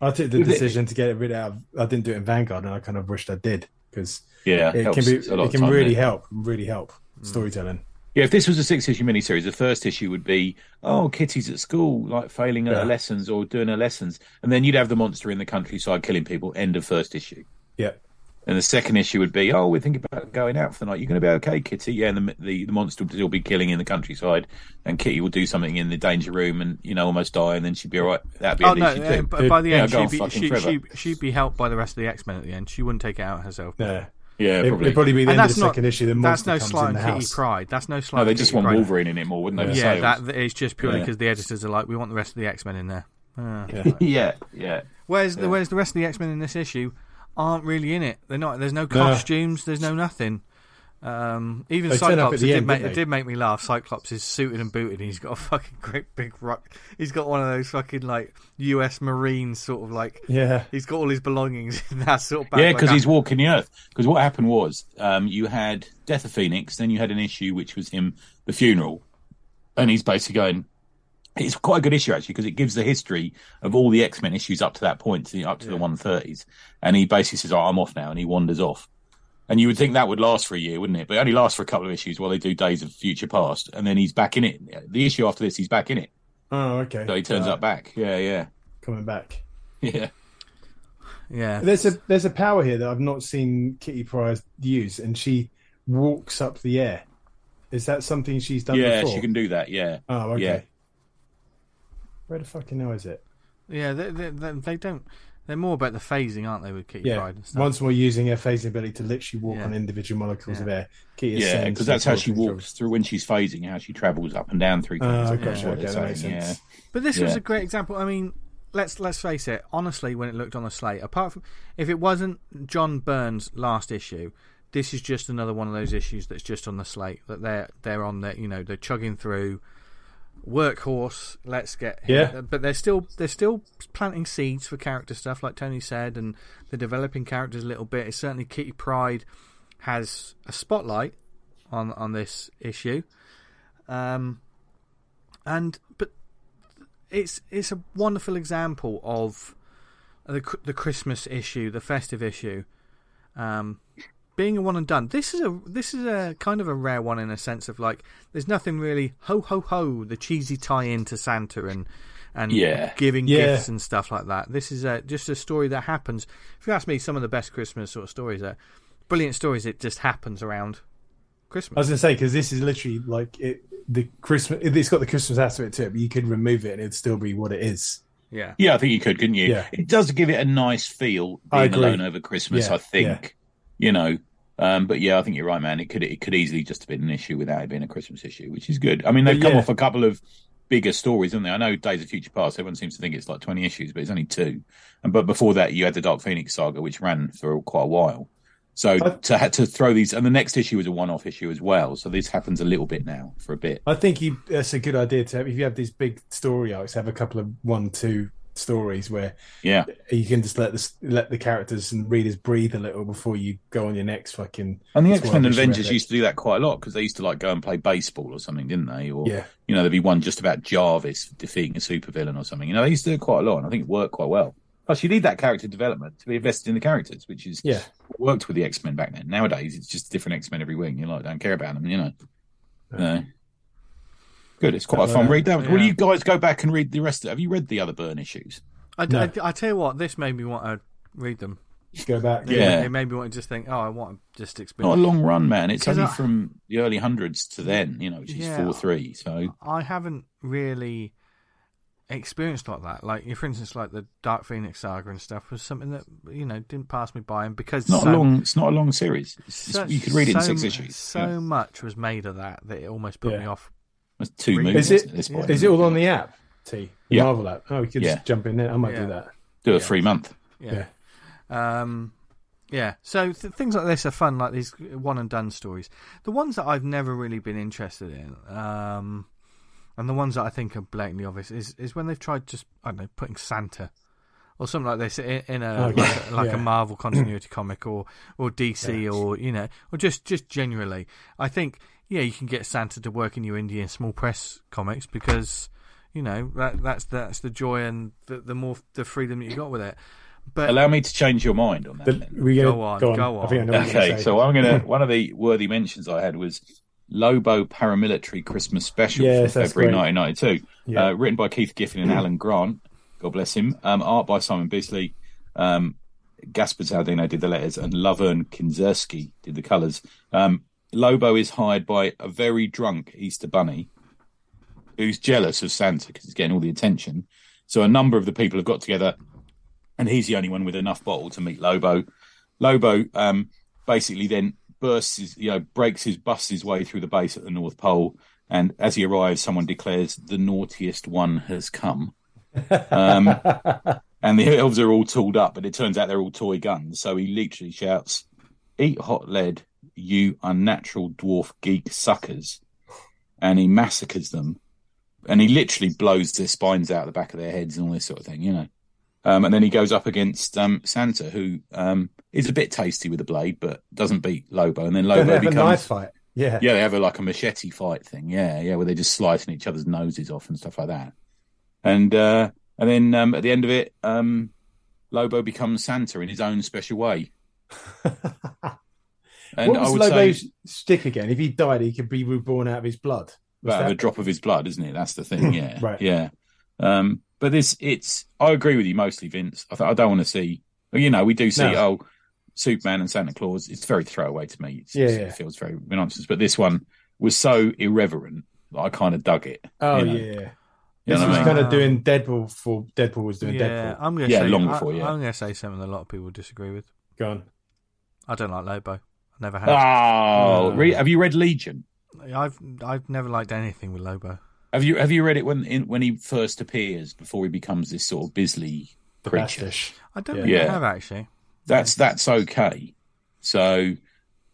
C: I took the decision to get it rid of. I didn't do it in Vanguard, and I kind of wished I did because
B: Yeah,
C: it
B: helps
C: can be.
B: a lot
C: It
B: of
C: can
B: time,
C: really
B: doesn't it?
C: help storytelling.
B: Yeah, if this was a 6-issue miniseries, the first issue would be, oh, Kitty's at school, like failing at her lessons or doing her lessons, and then you'd have the monster in the countryside killing people. End of first issue.
C: Yeah.
B: And the second issue would be, oh, we're thinking about going out for the night. You're going to be okay, Kitty? Yeah, and the monster will still be killing in the countryside, and Kitty will do something in the danger room and, almost die, and then she'd be all right. That'd be an issue too.
A: By the end,
B: go on fucking forever.
A: she'd be helped by the rest of the X-Men at the end. She wouldn't take it out herself.
C: Yeah.
B: Yeah, probably.
C: It'd probably be the
A: And
C: end of
A: that's
C: the second issue. The
A: That's
C: monster
A: no
C: comes
A: slight
C: in
A: on
C: the
A: Kitty
C: house.
A: Pride. That's no slight
B: No,
A: on
B: they
A: Kitty
B: just want
A: Pryde.
B: Wolverine in it more, wouldn't they? The
A: Yeah,
B: sales.
A: it's just purely
B: Yeah.
A: because the editors are like, we want the rest of the X-Men in there.
B: Yeah.
A: Whereas the rest of the X-Men in this issue aren't really in it. They're not. There's no costumes. There's no nothing. Even
C: They turn up
A: Cyclops,
C: at the end,
A: it
C: didn't they?
A: did make me laugh. Cyclops is suited and booted. He's got a fucking great big rock. He's got one of those fucking like U.S. Marines sort of like.
C: Yeah.
A: He's got all his belongings in that sort of bag.
B: Yeah,
A: like
B: because
A: that.
B: he's walking the earth. Because what happened was, you had Death of Phoenix, then you had an issue which was him, the funeral, and he's basically going. It's quite a good issue actually because it gives the history of all the X-Men issues up to that point, up to the 130s, and he basically says, "Oh, I'm off now," and he wanders off. And you would think that would last for a year, wouldn't it? But it only lasts for a couple of issues while they do Days of Future Past, and then he's back in it. The issue after this, he's back in it.
C: Oh, okay.
B: So he turns up back. Yeah.
C: Coming back.
B: Yeah.
A: Yeah.
C: There's a power here that I've not seen Kitty Pryde use, and she walks up the air. Is that something she's done before?
B: Yeah, she can do that. Yeah.
C: Oh, okay.
B: Yeah.
C: Where the fucking hell is it?
A: Yeah, they don't. They're more about the phasing, aren't they, with Kitty
C: Yeah.
A: Pryde and stuff?
C: Once more using her phasing ability to literally walk on individual molecules of air. Kitty
B: Yeah,
C: ascends
B: because that's how
C: and
B: she
C: falls
B: walks through when she's phasing, how she travels up and down through things.
C: Oh,
B: That's
C: gotcha.
B: what
C: Okay,
B: they're
C: that makes
B: saying,
C: sense.
A: But this was
B: Yeah.
A: a great example. I mean, let's face it. Honestly, when it looked on the slate, apart from if it wasn't John Byrne's last issue, this is just another one of those issues that's just on the slate that they're on there. They're chugging through. Workhorse. Let's get but they're still planting seeds for character stuff, like Tony said, and they're developing characters a little bit. It's certainly Kitty Pryde has a spotlight on this issue, but it's a wonderful example of the Christmas issue, the festive issue, being a one and done. This is a kind of a rare one in a sense of like there's nothing really ho ho ho, the cheesy tie in to Santa and giving gifts and stuff like that. This is just a story that happens. If you ask me, some of the best Christmas sort of stories are brilliant stories. It just happens around Christmas.
C: I was going to say, because this is literally like the Christmas. It's got the Christmas aspect to it, but you could remove it and it'd still be what it is.
A: Yeah,
B: I think you could, couldn't you?
C: Yeah.
B: It does give it a nice feel
C: I
B: being
C: agree.
B: alone over Christmas.
C: Yeah,
B: I think, but yeah, I think you're right, man. It could easily just have been an issue without it being a Christmas issue, which is good. I mean, they've come off a couple of bigger stories, haven't they? I know Days of Future Past, everyone seems to think it's like 20 issues, but it's only 2. But before that, you had the Dark Phoenix saga, which ran for quite a while. So to throw these, and the next issue was a one-off issue as well. So this happens a little bit now for a bit.
C: I think that's a good idea to have. If you have these big story arcs, have a couple of 1-2 stories where you can just let the characters and readers breathe a little before you go on your next fucking.
B: And the X-Men and Avengers used to do that quite a lot because they used to like go and play baseball or something, didn't they? Or there'd be one just about Jarvis defeating a supervillain or something. They used to do it quite a lot, and I think it worked quite well. Plus, you need that character development to be invested in the characters, which is what worked with the X-Men back then. Nowadays, it's just different X-Men every week. You don't care about them, Good, it's quite a fun read. Will you guys go back and read the rest of it? Have you read the other Byrne issues?
A: I tell you what, this made me want to read them.
C: Go back.
A: It made me want to just think, I want to just experience.
B: Not a long run, man. It's only from the early hundreds to then, which is 4-3. So
A: I haven't really experienced like that. Like, for instance, like the Dark Phoenix saga and stuff was something that didn't pass me by, and because
B: it's not a long series. You could read it in 6 issues.
A: So much was made of that it almost put me off.
B: That's 2 movies at this point.
C: Is it all on the app? The
B: Yeah.
C: Marvel app. Oh, we could just jump in there. I might do that.
B: Do a free month.
A: Yeah. So things like this are fun, like these one and done stories. The ones that I've never really been interested in, and the ones that I think are blatantly obvious, is when they've tried just putting Santa or something like this in a a Marvel continuity comic or DC or just generally. I think yeah, you can get Santa to work in your indie and small press comics because, you know, that's the joy and the freedom that you got with it. But
B: allow me to change your mind on that.
A: Go on.
C: I think I know what you're
B: Okay, so one of the worthy mentions I had was Lobo Paramilitary Christmas Special from February 1992, written by Keith Giffen and Alan Grant. God bless him. Art by Simon Bisley. Gaspar Zaldino did the letters, and Lovern Kinzerski did the colours. Lobo is hired by a very drunk Easter Bunny who's jealous of Santa because he's getting all the attention. So a number of the people have got together, and he's the only one with enough bottle to meet Lobo. Lobo basically then busts busts his way through the base at the North Pole, and as he arrives, someone declares the naughtiest one has come. And the elves are all tooled up, but it turns out they're all toy guns. So he literally shouts, "Eat hot lead, you unnatural dwarf geek suckers." And he massacres them. And he literally blows their spines out the back of their heads and all this sort of thing, you know. And then he goes up against Santa, who is a bit tasty with a blade, but doesn't beat Lobo. And then Lobo becomes a
C: knife fight. Yeah,
B: they have a machete fight thing. Yeah, where they're just slicing each other's noses off and stuff like that. And then at the end of it, Lobo becomes Santa in his own special way. And
C: what was Lobo's stick again? If he died, he could be reborn out of his blood.
B: Out of a drop of his blood, isn't it? That's the thing. Yeah,
C: right.
B: Yeah. But I agree with you mostly, Vince. I don't want to see. You know, we do see Superman and Santa Claus. It's very throwaway to me. It feels very nonsense. But this one was so irreverent that I kind of dug it.
C: Oh
B: you know?
C: Yeah. This was kind of doing Deadpool before Deadpool was doing Deadpool.
A: I'm going to say
B: long before. Yeah,
A: I'm going to say something that a lot of people disagree with.
C: Go on.
A: I don't like Lobo. I never have.
B: Have you read Legion?
A: I've never liked anything with Lobo.
B: Have you read it when he first appears before he becomes this sort of Bisley creature?
A: I don't think I have actually.
B: That's okay. So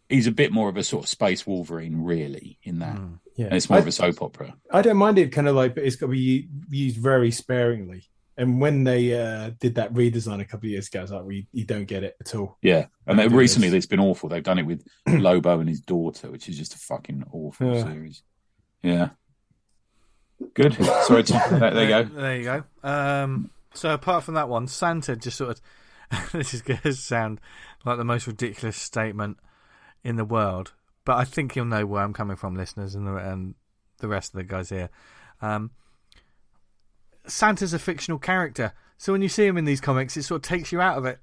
B: he's a bit more of a sort of space Wolverine, really, in that.
C: Yeah,
B: and it's more of a soap opera.
C: I don't mind it, kind of like, but it's got to be used very sparingly. And when they did that redesign a couple of years ago, I was like, you don't get it at all.
B: Yeah, and recently it's been awful. They've done it with Lobo and his daughter, which is just a fucking awful series. Yeah. Good. Sorry. There you go.
A: There you go. So apart from that one, Santa just sort of... this is going to sound like the most ridiculous statement in the world, but I think you'll know where I'm coming from, listeners, and the rest of the guys here. Santa's a fictional character, so when you see him in these comics, it sort of takes you out of it.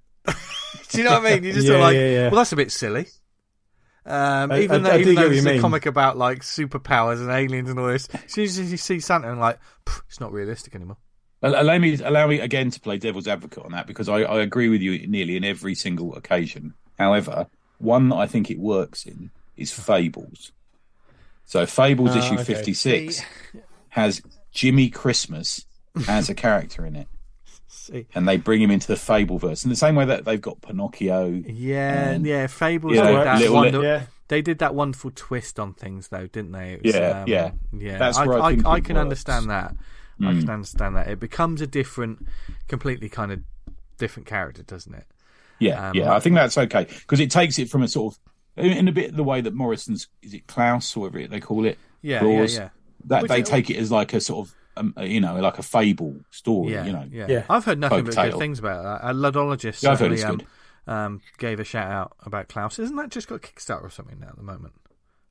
A: Do you know what I mean? You just sort of well, that's a bit silly. Even though it's a comic about like superpowers and aliens and all this, as soon as you see Santa and like, it's not realistic anymore.
B: Allow me again to play devil's advocate on that, because I agree with you nearly in every single occasion. However, one that I think it works in is Fables. So Fables issue 56 has Jimmy Christmas as a character in it. And they bring him into the Fableverse in the same way that they've got Pinocchio.
A: Fables. They did that wonderful twist on things, though, didn't they?
B: Yeah.
A: That's where I can understand that. I can understand that. It becomes a completely kind of different character, doesn't it?
B: Yeah, I think that's okay, because it takes it from a sort of, in a bit the way that Morrison's, is it Klaus or whatever they call it?
A: Yeah.
B: That they take it as like a sort of, like a fable story.
A: Yeah. I've heard nothing but good things about that. A ludologist gave a shout out about Klaus. Isn't that just got a Kickstarter or something now at the moment?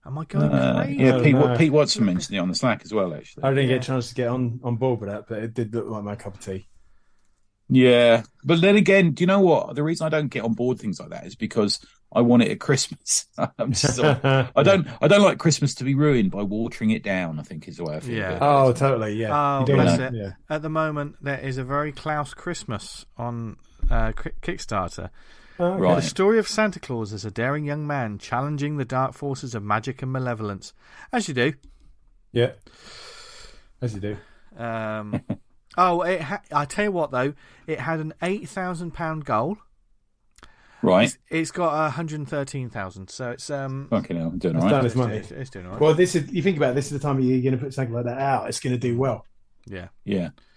A: Am I going crazy?
B: Yeah, Pete Watson mentioned it on the Slack as well, actually.
C: I didn't get a chance to get on board with that, but it did look like my cup of tea.
B: Yeah, but then again, do you know what? The reason I don't get on board things like that is because I want it at Christmas. I don't like Christmas to be ruined by watering it down, I think is the way I feel.
A: Yeah.
C: Oh, totally. Yeah.
A: Bless it. Yeah. At the moment, there is a very Klaus Christmas on Kickstarter.
B: Right.
A: The story of Santa Claus as a daring young man challenging the dark forces of magic and malevolence. As you do.
C: Yeah. As you do.
A: I tell you what, though, it had an £8,000 goal.
B: Right.
A: It's got 113,000, so it's
B: fucking hell, doing all
C: right.
B: Done
C: its money.
A: It's doing all right.
C: Well, you think about it, this is the time of year you're going to put something like that out. It's going to do well.
B: Yeah.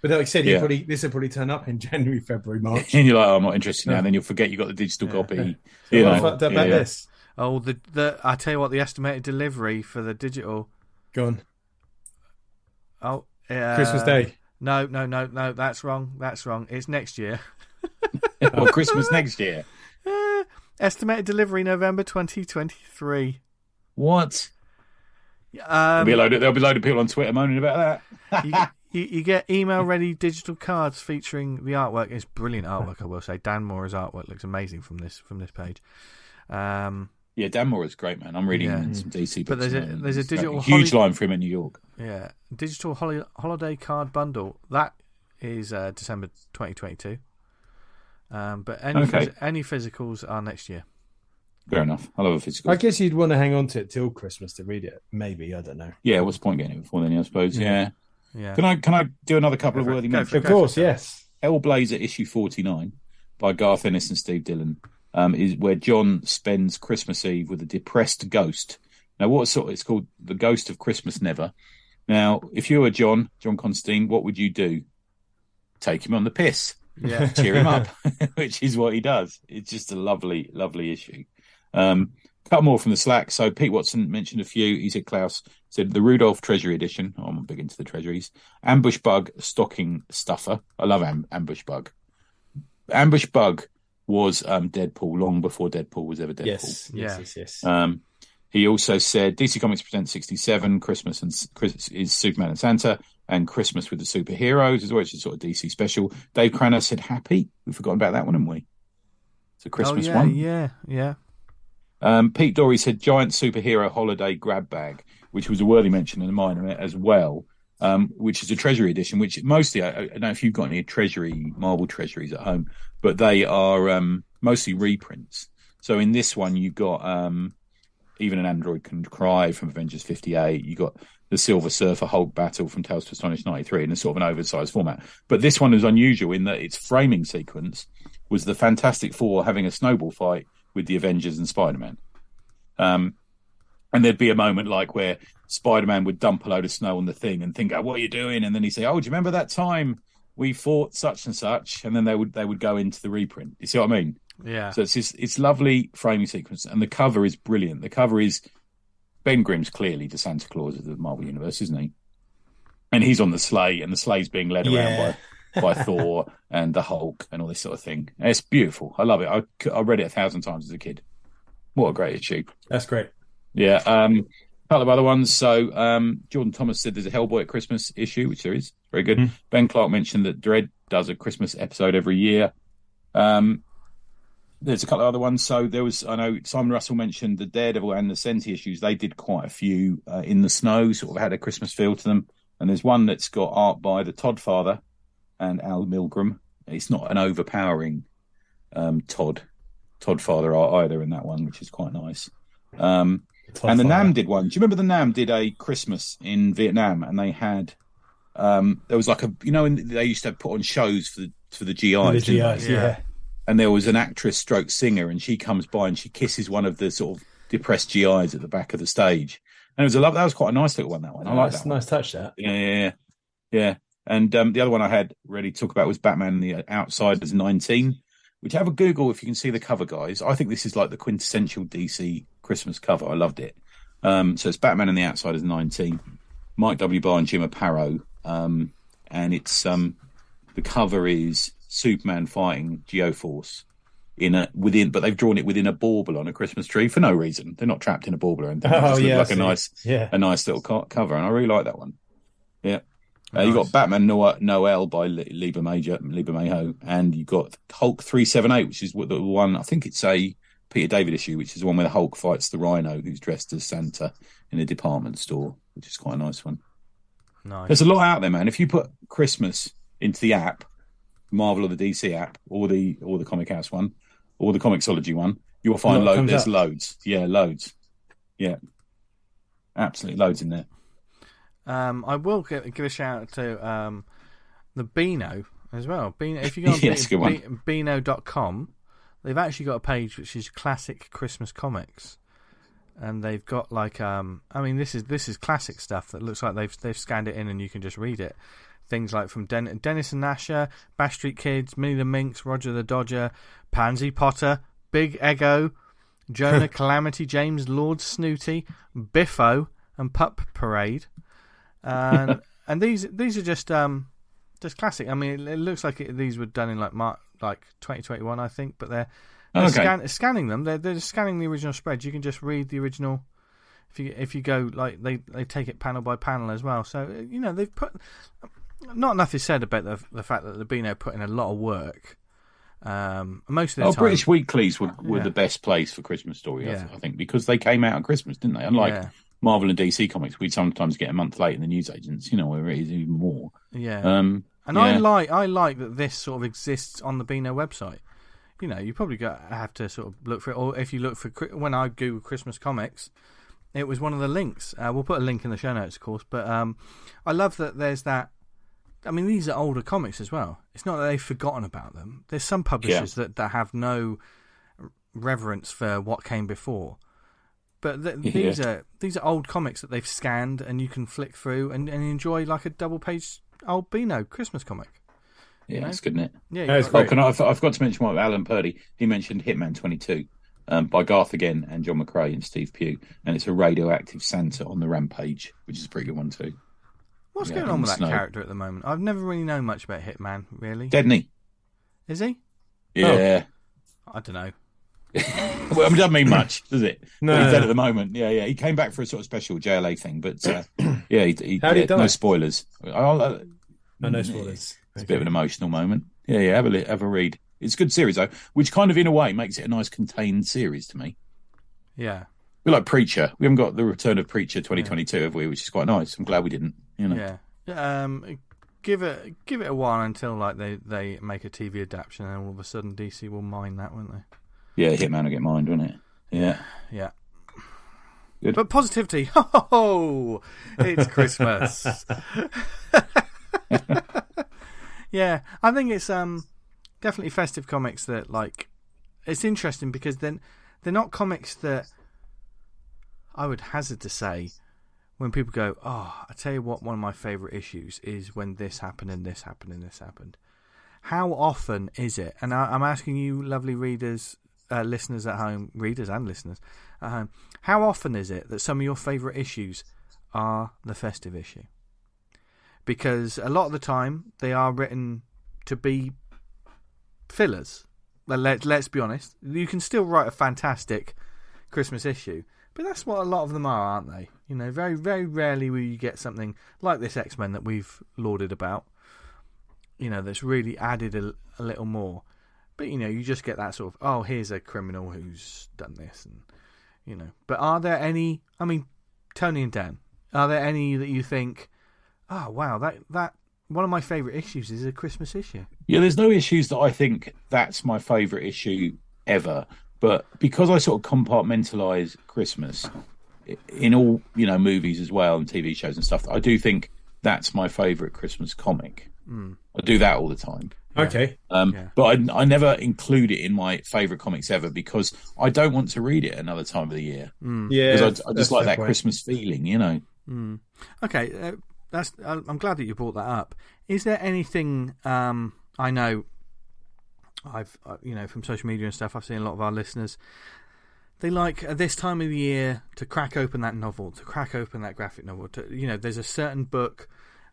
C: But like I said, this will probably turn up in January, February, March.
B: And you're like, I'm not interested now. And then you'll forget you got the digital copy.
C: What fucked up about this?
A: Oh, the I tell you what, the estimated delivery for the digital.
C: Go on.
A: Oh,
C: Christmas Day.
A: No, that's wrong. That's wrong. It's next year.
B: Or Christmas next year.
A: Estimated delivery November 2023.
B: What? There'll be a load of people on Twitter moaning about that.
A: you get email-ready digital cards featuring the artwork. It's brilliant artwork, I will say. Dan Moore's artwork looks amazing from this page.
B: Yeah, Dan Moore is great, man. I'm reading some DC books.
A: But there's a digital
B: huge line for him in New York.
A: Yeah, digital holiday card bundle that is December 2022. But any physicals are next year.
B: Fair enough. I love a physical.
C: I guess you'd want to hang on to it till Christmas to read it. Maybe, I don't know.
B: Yeah, what's the point getting it before then? I suppose. Yeah.
A: Yeah.
B: Can I do another couple of worthy mentions?
C: Of course, yes.
B: Hellblazer issue 49 by Garth Ennis and Steve Dillon is where John spends Christmas Eve with a depressed ghost. Now, it's called The Ghost of Christmas Never. Now, if you were John Constantine, what would you do? Take him on the piss.
A: Yeah.
B: Cheer him up, which is what he does. It's just a lovely, lovely issue. Couple more from the Slack. So Pete Watson mentioned a few. He said, Klaus said the Rudolph Treasury Edition. Oh, I'm big into the treasuries. Ambush Bug Stocking Stuffer. I love Ambush Bug. Ambush Bug was Deadpool long before Deadpool was ever Deadpool.
C: Yes.
B: He also said DC Comics presents 67. Christmas is Superman and Santa, and Christmas with the superheroes as well, which is sort of DC special. Dave Cranner said Happy. We've forgotten about that one, haven't we? It's a Christmas one.
A: Yeah.
B: Pete Dory said Giant Superhero Holiday Grab Bag, which was a worthy mention in mine as well, which is a Treasury edition, which mostly, I don't know if you've got any Marvel Treasuries at home, but they are mostly reprints. So in this one, you've got Even an Android Can Cry from Avengers 58. You got the Silver Surfer Hulk Battle from Tales to Astonish 93 in a sort of an oversized format. But this one was unusual in that its framing sequence was the Fantastic Four having a snowball fight with the Avengers and Spider-Man. And there'd be a moment like where Spider-Man would dump a load of snow on the thing and think, what are you doing? And then he'd say, do you remember that time we fought such and such? And then they would go into the reprint. You see what I mean?
A: Yeah.
B: So it's lovely framing sequence, and the cover is brilliant. The cover is Ben Grimm's clearly the Santa Claus of the Marvel Universe, isn't he? And he's on the sleigh, and the sleigh's being led around by Thor and the Hulk and all this sort of thing. And it's beautiful. I love it. I read it 1,000 times as a kid. What a great issue.
C: That's great.
B: Yeah. A couple of other ones. So Jordan Thomas said there's a Hellboy at Christmas issue, which there is. Very good. Mm-hmm. Ben Clark mentioned that Dredd does a Christmas episode every year. There's a couple of other ones. So I know Simon Russell mentioned the Daredevil and the Senti issues. They did quite a few in the snow, sort of had a Christmas feel to them. And there's one that's got art by the Todd Father and Al Milgrom. It's not an overpowering Todd Father art either in that one, which is quite nice. And the Nam did one. Do you remember the Nam did a Christmas in Vietnam, and they had there was like they used to put on shows for the GIs.
C: The GIs, yeah.
B: And there was an actress stroke singer, and she comes by and she kisses one of the sort of depressed GIs at the back of the stage. And that was quite a nice little one, that one. I like that.
C: Nice touch, that.
B: Yeah. And the other one I had ready to talk about was Batman and the Outsiders 19, which have a Google if you can see the cover, guys. I think this is like the quintessential DC Christmas cover. I loved it. So it's Batman and the Outsiders 19, Mike W. Barr and Jim Aparo. And it's the cover is Superman fighting Geoforce but they've drawn it within a bauble on a Christmas tree for no reason. They're not trapped in a bauble or anything. Like a nice little cover, and I really like that one. Yeah. Nice. You got Batman Noel by Lieber Mayhew, and you got Hulk 378, which is the one, I think it's a Peter David issue, which is the one where the Hulk fights the Rhino, who's dressed as Santa in a department store, which is quite a nice one.
A: Nice.
B: There's a lot out there, man. If you put Christmas into the app, Marvel or the DC app, or the Comic House one, or the Comixology one, you'll find there's loads. Yeah, loads. Yeah, absolutely loads in there.
A: I will give a shout out to the Beano as well. Beano, if you go on Beano.com, they've actually got a page which is classic Christmas comics, and they've got this is classic stuff that looks like they've scanned it in and you can just read it. Things like from Dennis and Asher, Bash Street Kids, Minnie the Minx, Roger the Dodger, Pansy Potter, Big Ego, Jonah, Calamity, James, Lord Snooty, Biffo, and Pup Parade. And these are just classic. I mean, it looks like these were done in like 2021, I think, but they're scanning them. They're just scanning the original spreads. You can just read the original. If you go, like, they take it panel by panel as well. So, they've put... Not enough is said about the fact that the Beano put in a lot of work. Most of the time...
B: British weeklies were the best place for Christmas stories, I think, because they came out at Christmas, didn't they? Unlike Marvel and DC Comics, we'd sometimes get a month late in the newsagents, where it is even more.
A: Yeah. I like that this sort of exists on the Beano website. You probably have to sort of look for it, or if you look for... When I Google Christmas comics... It was one of the links. We'll put a link in the show notes, of course. But I love that there's that. I mean, these are older comics as well. It's not that they've forgotten about them. There's some publishers that have no reverence for what came before. But these are old comics that they've scanned, and you can flick through and enjoy like a double-page old Beano Christmas comic.
B: Yeah, that's good, isn't it?
A: Yeah,
C: that's great.
B: I forgot to mention one with Alan Purdy. He mentioned Hitman 22. By Garth again and John McRae and Steve Pugh, and it's a radioactive Santa on the Rampage, which is a pretty good one too.
A: What's going on with that character at the moment? I've never really known much about Hitman, really.
B: Deadney.
A: Is he?
B: Yeah.
A: Oh. I don't know.
B: Well, it doesn't mean much, does it?
C: No.
B: But he's dead at the moment. Yeah. He came back for a sort of special JLA thing, but he
C: How did he die?
B: no spoilers.
C: No spoilers.
B: It's a bit of an emotional moment. Yeah. Have a read. It's a good series, though, which kind of, in a way, makes it a nice contained series to me.
A: Yeah.
B: We're like Preacher. We haven't got the return of Preacher 2022, have we? Which is quite nice. I'm glad we didn't,
A: Yeah. Give it a while until like they make a TV adaptation, and all of a sudden DC will mine that, won't they?
B: Yeah, Hitman will get mined, won't it? Yeah.
A: Yeah.
B: Good.
A: But positivity. Ho! It's Christmas. Yeah, I think it's definitely festive comics that, like, it's interesting because then they're not comics that I would hazard to say when people go, I tell you what, one of my favourite issues is when this happened and this happened and this happened. How often is it? And I'm asking you, lovely readers, listeners at home, readers and listeners at home, how often is it that some of your favourite issues are the festive issue? Because a lot of the time they are written to be fillers. Let's be honest. You can still write a fantastic Christmas issue, but that's what a lot of them are, aren't they? Very, very rarely will you get something like this XMen that we've lauded about. That's really added a little more. But you just get that sort of, here's a criminal who's done this, and But are there any? I mean, Tony and Dan, are there any that you think, wow, that one of my favourite issues is a Christmas issue?
B: Yeah, there's no issues that I think that's my favourite issue ever. But because I sort of compartmentalise Christmas in all, movies as well and TV shows and stuff, I do think that's my favourite Christmas comic. I do that all the time.
C: Okay.
B: But I never include it in my favourite comics ever because I don't want to read it another time of the year.
C: Yeah.
B: Because I just like that Christmas feeling,
A: Okay. I'm glad that you brought that up. Is there anything I know I've from social media and stuff, I've seen a lot of our listeners, they like at this time of the year to crack open that novel, to crack open that graphic novel, there's a certain book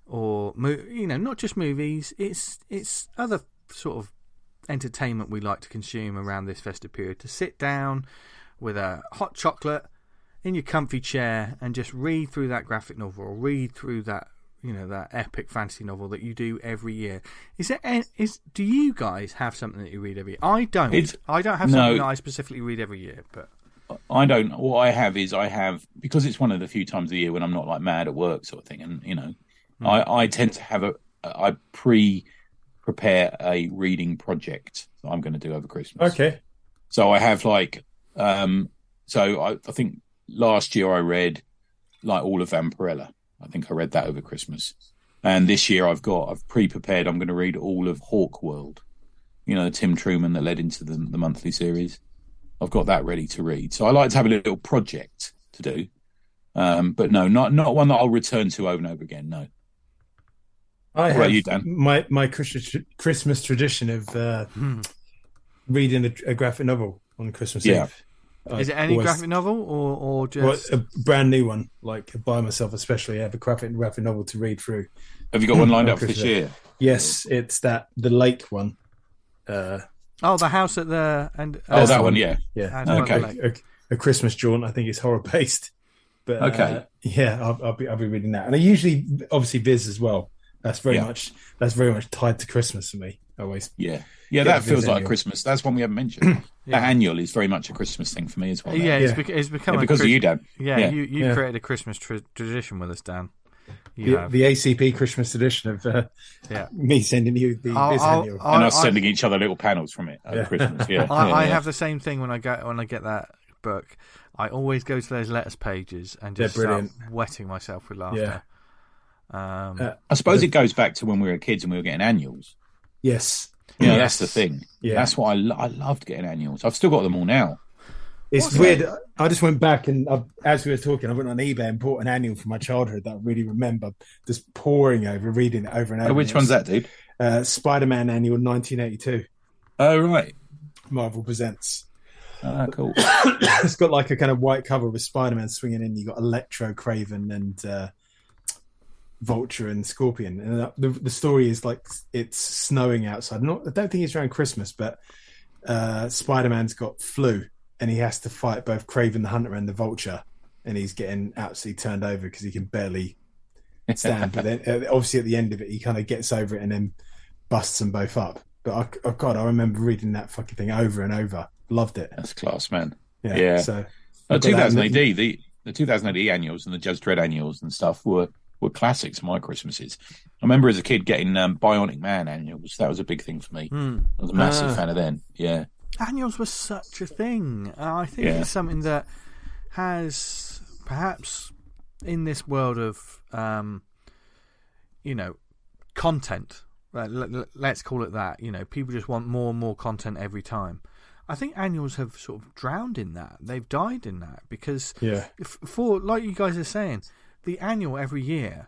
A: or not just movies, it's other sort of entertainment we like to consume around this festive period, to sit down with a hot chocolate in your comfy chair and just read through that graphic novel or read through that that epic fantasy novel that you do every year. Do you guys have something that you read every year? I don't have something that I specifically read every year, but
B: I don't. What I have is because it's one of the few times of the year when I'm not like mad at work sort of thing, and I tend to have I prepare a reading project that I'm going to do over Christmas.
C: Okay.
B: So I have like so I think last year I read like all of Vampirella. I think I read that over Christmas. And this year I've pre-prepared, I'm going to read all of Hawk World. The Tim Truman that led into the monthly series. I've got that ready to read. So I like to have a little project to do. But no, not one that I'll return to over and over again, no.
C: What
B: about you, Dan?
C: My Christmas tradition of reading a graphic novel on Christmas Eve.
A: Is it any graphic novel or just
C: a brand new one? Like buy myself especially have a graphic novel to read through.
B: Have you got one lined up for this year?
C: Yes, it's the lake one.
A: the house at the and
B: that one, yeah.
C: Okay. A Christmas jaunt. I think it's horror based, but I'll be reading that. And I usually, obviously, Viz as well. That's very much tied to Christmas for me. Always.
B: Yeah. That feels like Christmas. That's one we haven't mentioned. That annual is very much a Christmas thing for me as well.
A: It's become
B: because of you, Dan.
A: You created a Christmas tradition with us, Dan.
C: The ACP Christmas edition of me sending you the Viz annual,
B: and us sending each other little panels from it over Christmas.
A: I have the same thing when I get that book. I always go to those letters pages and just start wetting myself with laughter.
B: I suppose it goes back to when we were kids and we were getting annuals.
C: Yes.
B: That's the thing. Yeah. That's why I loved getting annuals. I've still got them all now.
C: It's weird. I just went back and as we were talking, I went on eBay and bought an annual from my childhood that I really remember just poring over, reading it over and over.
B: Which one's that, dude?
C: Spider-Man annual 1982.
B: Oh, right.
C: Marvel Presents.
B: Cool.
C: It's got like a kind of white cover with Spider-Man swinging in. You got Electro, Craven, and Vulture and Scorpion. And the story is like it's snowing outside. I don't think it's around Christmas, but Spider-Man's got flu and he has to fight both Craven the Hunter and the Vulture, and he's getting absolutely turned over because he can barely stand. But then obviously at the end of it, he kind of gets over it and then busts them both up. But I remember reading that fucking thing over and over. Loved it.
B: That's class, man.
C: Yeah. So
B: 2000 AD, the 2000 AD annuals and the Judge Dredd annuals and stuff were classics. My Christmases. I remember as a kid getting Bionic Man annuals. That was a big thing for me. I was a massive fan of them. Yeah.
A: Annuals were such a thing. I think it's something that has perhaps in this world of content. Let's call it that. People just want more and more content every time. I think annuals have sort of drowned in that. They've died in that because for like you guys are saying, the annual every year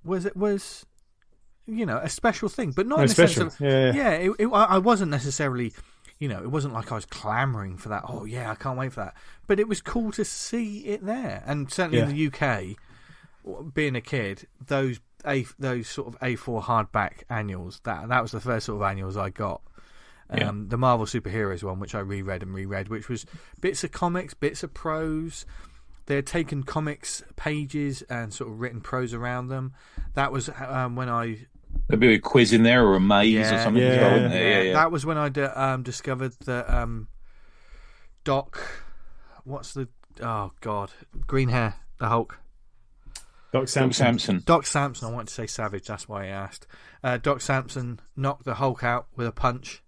A: was a special thing, but not in the sense of I wasn't necessarily. It wasn't like I was clamouring for that. Oh yeah, I can't wait for that. But it was cool to see it there, and certainly in the UK, being a kid, those sort of A4 hardback annuals. That was the first sort of annuals I got. The Marvel Superheroes one, which I reread, which was bits of comics, bits of prose. They had taken comics pages and sort of written prose around them. That was when I.
B: There'd be a quiz in there or a maze or something as well, wouldn't there? Yeah.
A: That was when I discovered that Doc. What's the. Oh, God. Green hair. The Hulk.
C: Doc Samson.
A: Doc Samson. I wanted to say Savage. That's why I asked. Doc Samson knocked the Hulk out with a punch.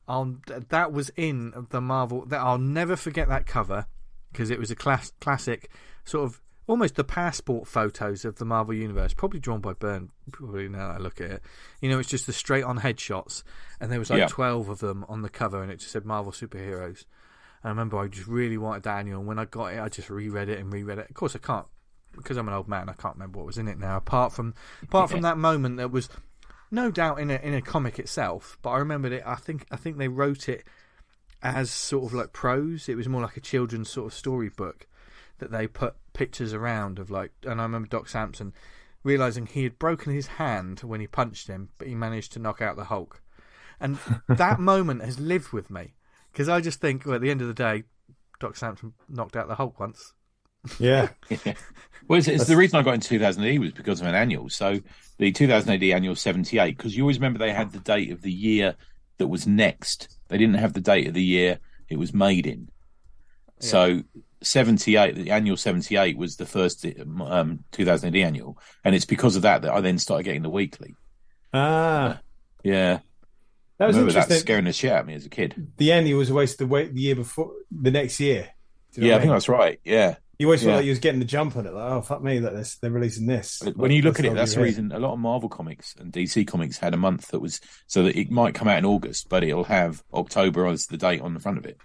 A: That was in the Marvel. I'll never forget that cover because it was a classic sort of. Almost the passport photos of the Marvel Universe, probably drawn by Byrne, probably now that I look at it. It's just the straight-on headshots, and there was 12 of them on the cover, and it just said Marvel Superheroes. And I remember I just really wanted that annual, and when I got it, I just reread it. Of course, I can't, because I'm an old man, I can't remember what was in it now, apart from that moment that was no doubt in a comic itself, but I remembered it, I think they wrote it as sort of like prose. It was more like a children's sort of storybook that they put pictures around of and I remember Doc Samson realising he had broken his hand when he punched him, but he managed to knock out the Hulk. And that moment has lived with me because I just think, at the end of the day, Doc Samson knocked out the Hulk once.
C: Yeah.
B: Well, it's the reason I got into 2000 AD was because of an annual. So the 2000 AD annual 78, because you always remember they had the date of the year that was next. They didn't have the date of the year it was made in. Yeah. So 78, the annual 78 was the first 2000 AD annual, and it's because of that I then started getting the weekly.
C: Yeah,
B: that
C: was interesting.
B: That scaring the shit out of me as a kid.
C: The annual was always the year before the next year.
B: I think that's right. Yeah,
C: you always felt like you was getting the jump on it. Like, oh fuck me, they're releasing this.
B: When you look at it, that's the reason a lot of Marvel comics and DC comics had a month that was so that it might come out in August, but it'll have October as the date on the front of it.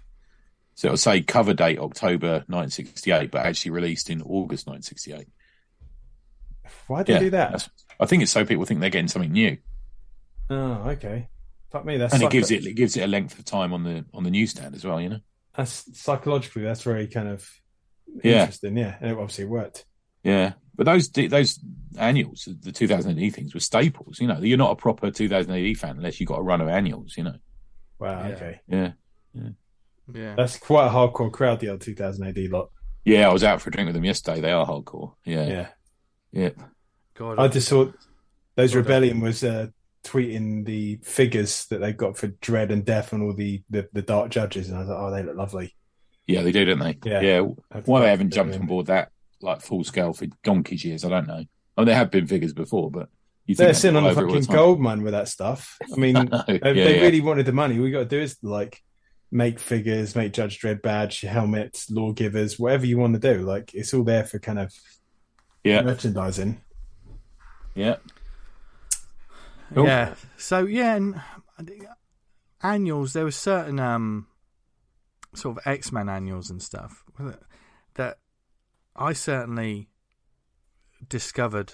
B: So it'll say cover date October 1968, but actually released in August 1968.
C: Why do they do that?
B: I think it's so people think they're getting something new.
C: Oh, okay. Fuck me,
B: and it gives it a length of time on the newsstand as well.
C: That's psychologically, that's very kind of
B: Yeah.
C: interesting. Yeah, and it obviously worked.
B: Yeah, but those annuals, the 2000 AD things, were staples. You know, you're not a proper 2000 AD fan unless you got a run of annuals. You know.
C: Wow.
A: Yeah.
C: Okay.
B: Yeah.
A: Yeah.
C: That's quite a hardcore crowd. The old 2000 AD lot.
B: Yeah, I was out for a drink with them yesterday. They are hardcore. Yeah.
C: Yeah.
A: God,
C: I just thought those
A: Well done.
C: Rebellion was tweeting the figures that they've got for Dread and Death and all the Dark Judges, and I was like, oh, they look lovely.
B: Yeah, they do, don't they?
C: Yeah.
B: Why they haven't jumped on board that like full scale for donkey's years, I don't know. I mean, there have been figures before, but you think
C: They're sitting on
B: all
C: a
B: over it all
C: fucking
B: the time.
C: gold mine with that stuff. I mean,
B: Yeah,
C: they really wanted the money. All you got to do is like make figures, make Judge Dredd badge, helmets, lawgivers, whatever you want to do. Like it's all there for kind of merchandising.
B: Yeah. Cool.
A: Yeah. So and annuals. There were certain sort of X-Men annuals and stuff that I certainly discovered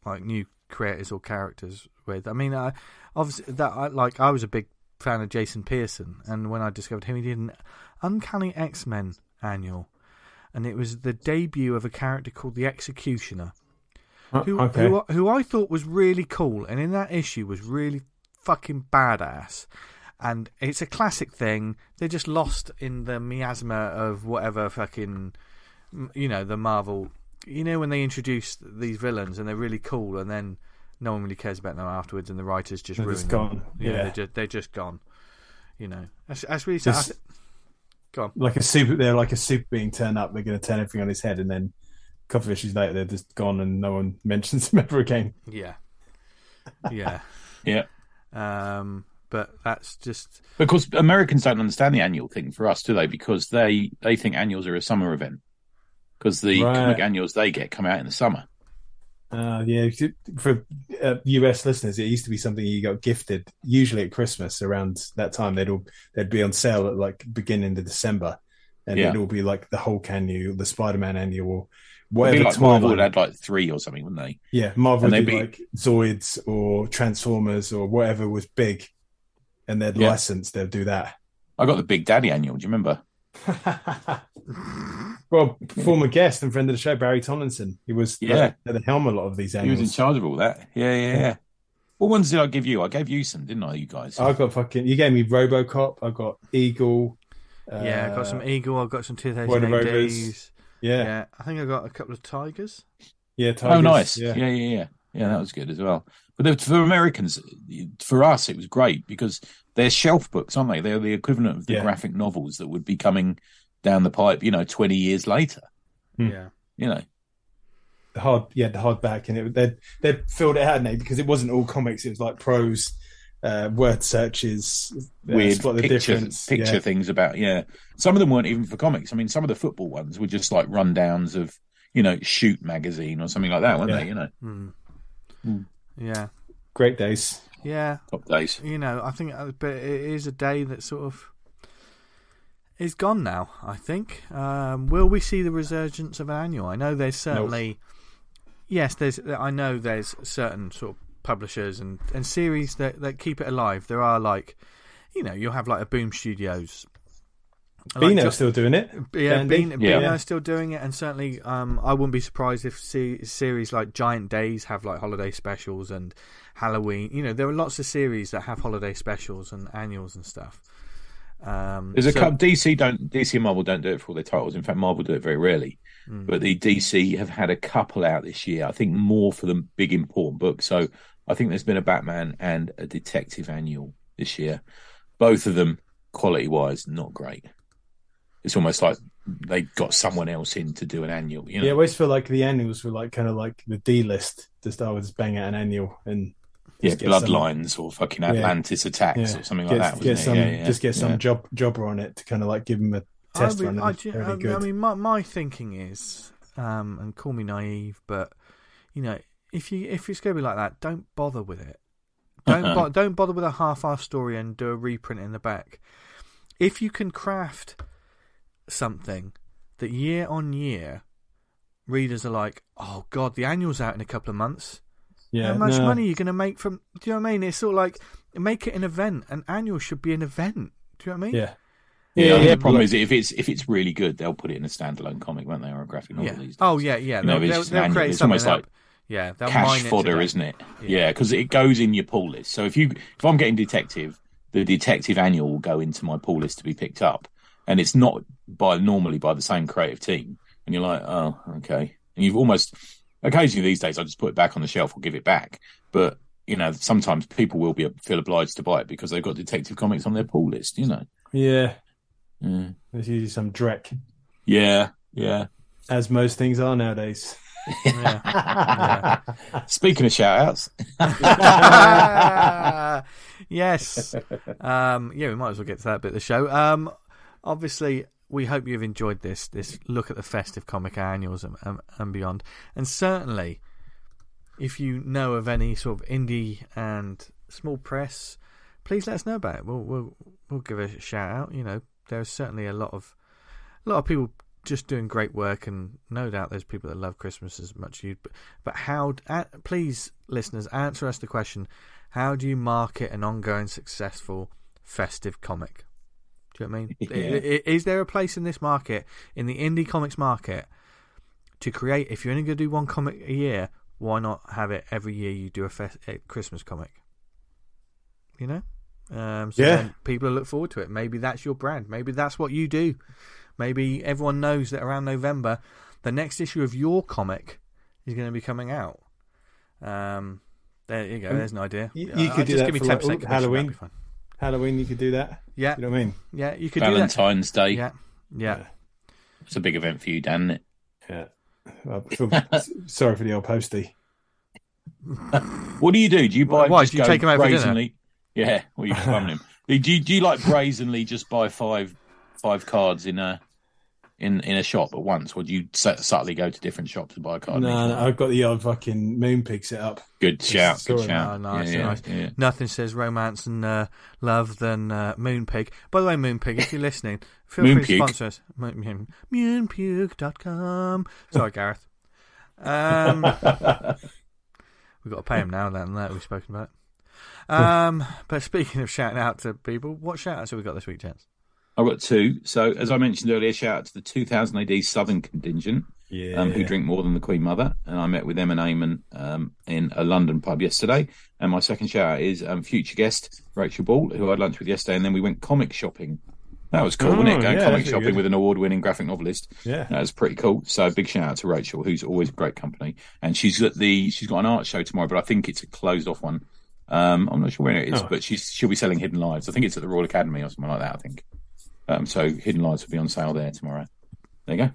A: like new creators or characters with. I mean, I was a big fan of Jason Pearson, and when I discovered him, he did an Uncanny X-Men annual, and it was the debut of a character called the Executioner. Who I thought was really cool, and in that issue was really fucking badass. And it's a classic thing. They're just lost in the miasma of whatever fucking, the Marvel. When they introduce these villains and they're really cool, and then no one really cares about them afterwards, and the writers just ruin them.
C: Gone.
A: Yeah, they're just gone. That's really sad. Go on.
C: They're like a super being turned up. They're going to turn everything on his head, and then a couple of issues later, they're just gone, and no one mentions them ever again.
A: Yeah.
B: Yeah.
A: But that's just
B: because Americans don't understand the annual thing for us, do they? Because they think annuals are a summer event. Because the comic annuals they get come out in the summer.
C: For US listeners, it used to be something you got gifted, usually at Christmas around that time. They'd be on sale at like beginning of December, and it'd all be like the Hulk annual, the Spider-Man annual, or whatever.
B: Like Marvel would have like 3 or something, wouldn't they?
C: Yeah, Marvel would be like Zoids or Transformers or whatever was big, and they'd license. They'll do that.
B: I got the Big Daddy annual. Do you remember?
C: Well, former guest and friend of the show, Barry Tomlinson. He was at the helm of a lot of these annuals.
B: He was in charge of all that. Yeah. What ones did I give you? I gave you some, didn't I, you guys?
C: I got you gave me RoboCop. I got Eagle.
A: I got some Eagle. I got some 2008 days.
C: Yeah.
A: I think I got a couple of Tigers.
C: Yeah, Tigers.
B: Oh, nice.
C: Yeah,
B: that was good as well. But for Americans, for us, it was great because they're shelf books, aren't they? They're the equivalent of the graphic novels that would be coming down the pipe, 20 years later.
A: Yeah.
C: The hardback, and they'd filled it out, hadn't they? Because it wasn't all comics; it was like prose, word searches,
B: weird
C: picture
B: things about. Yeah, some of them weren't even for comics. I mean, some of the football ones were just like rundowns of, Shoot magazine or something like that, weren't they?
A: Yeah,
C: great days.
A: Yeah,
B: top days.
A: I think, but it is a day that sort of is gone now. I think. Will we see the resurgence of an annual? I know there's certainly. Yes, I know there's certain sort of publishers and series that keep it alive. There are you'll have like a Boom Studios.
C: Beano's still doing it.
A: Yeah, Beano's still doing it, and certainly I wouldn't be surprised if series like Giant Days have like holiday specials and Halloween. There are lots of series that have holiday specials and annuals and stuff.
B: There's a couple. DC and Marvel don't do it for all their titles. In fact, Marvel do it very rarely. But the DC have had a couple out this year. I think more for the big important books. So I think there's been a Batman and a Detective annual this year. Both of them, quality-wise, not great. It's almost like they got someone else in to do an annual.
C: Yeah, I always feel like the annuals were like kind of like the D list. Just I was bang out an annual and
B: Bloodlines or fucking Atlantis Attacks or something like that.
C: Get some jobber on it to kind of like give them a test run. I
A: mean, my thinking is, and call me naive, but if it's going to be like that, don't bother with it. Don't bother with a half-assed story and do a reprint in the back. If you can craft something that year on year readers are like, oh god, the annual's out in a couple of months. How much money are you going to make from? Do you know what I mean? It's sort of like make it an event. An annual should be an event. Do you know what I mean?
C: Yeah.
B: Yeah, I think
C: yeah.
B: the problem is if it's really good, they'll put it in a standalone comic, won't they, or a graphic novel these days?
A: Oh yeah. They'll create
B: it's
A: something.
B: almost like
A: they'll
B: cash
A: mine it
B: fodder,
A: today.
B: isn't it? Yeah, because it goes in your pull list. So if I'm getting detective, the detective annual will go into my pull list to be picked up, and it's not normally by the same creative team. And you're like, oh, okay. And you've almost occasionally these days I just put it back on the shelf or give it back, but. Sometimes people will feel obliged to buy it because they've got Detective Comics on their pull list,
C: Yeah. There's usually some dreck.
B: Yeah.
C: As most things are nowadays.
A: Yeah.
B: Speaking of shout-outs.
A: Yes. We might as well get to that bit of the show. Obviously, we hope you've enjoyed this look at the festive comic annuals and beyond. And certainly... if you know of any sort of indie and small press, please let us know about it. We'll give a shout out. There's certainly a lot of people just doing great work, and no doubt there's people that love Christmas as much as you. But please, listeners, answer us the question: how do you market an ongoing, successful festive comic? Do you know what I mean?
B: Yeah.
A: Is there a place in this market, in the indie comics market, to create? If you're only going to do one comic a year, why not have it every year you do a Christmas comic? Then people look forward to it. Maybe that's your brand. Maybe that's what you do. Maybe everyone knows that around November, the next issue of your comic is going to be coming out. There you go. There's an idea.
C: You could do
A: just
C: that
A: give me
C: for
A: 10%
C: Halloween. Halloween, you could do that.
A: Yeah.
C: You know what I mean?
A: Yeah, you could
B: Valentine's
A: do that.
B: Day.
A: Yeah.
B: It's a big event for you, Dan, isn't it?
C: Yeah. I feel sorry for the old postie.
B: What do you do? Do you buy?
A: Why?
B: Just
A: Do you
B: go
A: take him out for
B: brazenly? Yeah. Well, you just bum him. Do you like brazenly just buy five cards in a shop at once, or do you subtly go to different shops and buy a card?
C: No, I've got the old fucking Moonpig set up.
B: Good shout. Good
C: Sorry,
B: shout.
A: Oh, nice,
B: Yeah.
A: nice. Yeah. Nothing says romance and love than Moonpig. By the way, Moonpig, if you're listening, feel free to sponsor us. Moonpig.com. Sorry, Gareth. We've got to pay him now, that we've spoken about. But speaking of shouting out to people, what shout-outs have we got this week, gents?
B: I've got two. So, as I mentioned earlier, shout out to the 2000 AD Southern contingent, who drink more than the Queen Mother. And I met with them and Eamon in a London pub yesterday. And my second shout out is future guest Raechel Ball, who I had lunch with yesterday. And then we went comic shopping. That was cool, wasn't it? Going comic shopping with an award-winning graphic novelist. Yeah, that was pretty cool. So big shout out to Raechel, who's always great company. And she's got an art show tomorrow, but I think it's a closed-off one. I'm not sure where it is, but she'll be selling Hidden Lives. I think it's at the Royal Academy or something like that. I think. So Hidden Lives will be on sale there tomorrow. There you go.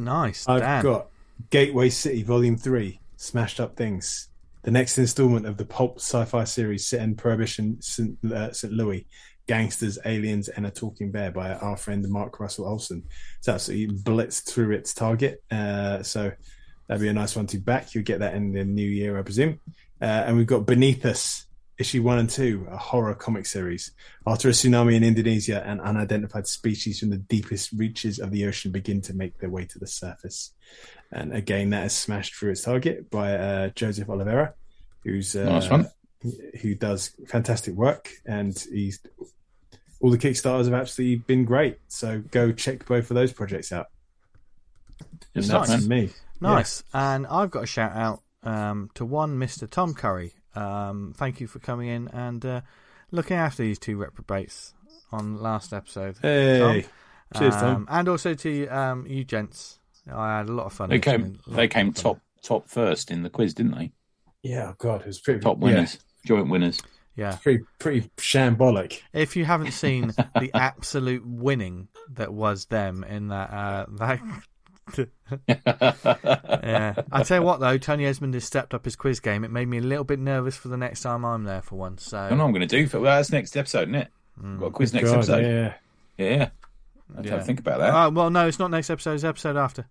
A: Nice.
C: I've got Gateway City Volume 3, Smashed Up Things, the next instalment of the pulp sci-fi series set in Prohibition St. Louis, Gangsters, Aliens, and a Talking Bear by our friend Mark Russell Olsen. It's absolutely blitzed through its target. So that'd be a nice one to back. You'll get that in the new year, I presume. And we've got Beneath Us, Issue 1 and 2, a horror comic series. After a tsunami in Indonesia, an unidentified species from the deepest reaches of the ocean begin to make their way to the surface. And again, that is smashed through its target by Joseph Oliveira, who's
B: nice one.
C: Who does fantastic work, and all the Kickstarters have absolutely been great. So go check both of those projects out.
B: And
C: that's me.
A: Nice. Yeah. And I've got a shout out to one Mr. Tom Curry. Thank you for coming in and looking after these two reprobates on last episode.
C: Hey,
A: Tom.
C: Cheers, Tom.
A: And also to you gents. I had a lot of fun.
B: They came top first in the quiz, didn't they?
C: Yeah, God, it was pretty
B: top winners, joint winners.
A: Yeah,
C: pretty shambolic.
A: If you haven't seen the absolute winning that was them in that yeah. I tell you what, though, Tony Esmond has stepped up his quiz game. It made me a little bit nervous for the next time I'm there for one. So
B: I know what I'm going to do. That's next episode, isn't it? Got a quiz next episode. Yeah. I have to think about that.
A: Well, no, it's not next episode. It's the episode after.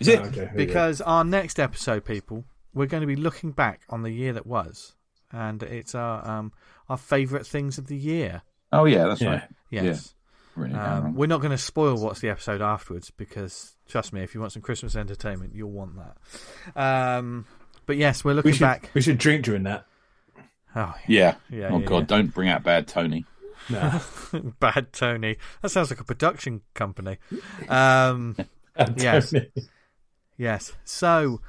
B: Is it?
C: Okay,
A: because our next episode, people, we're going to be looking back on the year that was, and it's our favourite things of the year.
B: Oh yeah, that's right.
A: Yes.
B: Yeah.
A: We're not going to spoil what's the episode afterwards because, trust me, if you want some Christmas entertainment, you'll want that. But yes, we're looking back.
C: We should drink during that.
A: Oh
B: yeah. God, don't bring out bad Tony.
C: Nah.
A: Bad Tony. That sounds like a production company. Yes. Yes. So,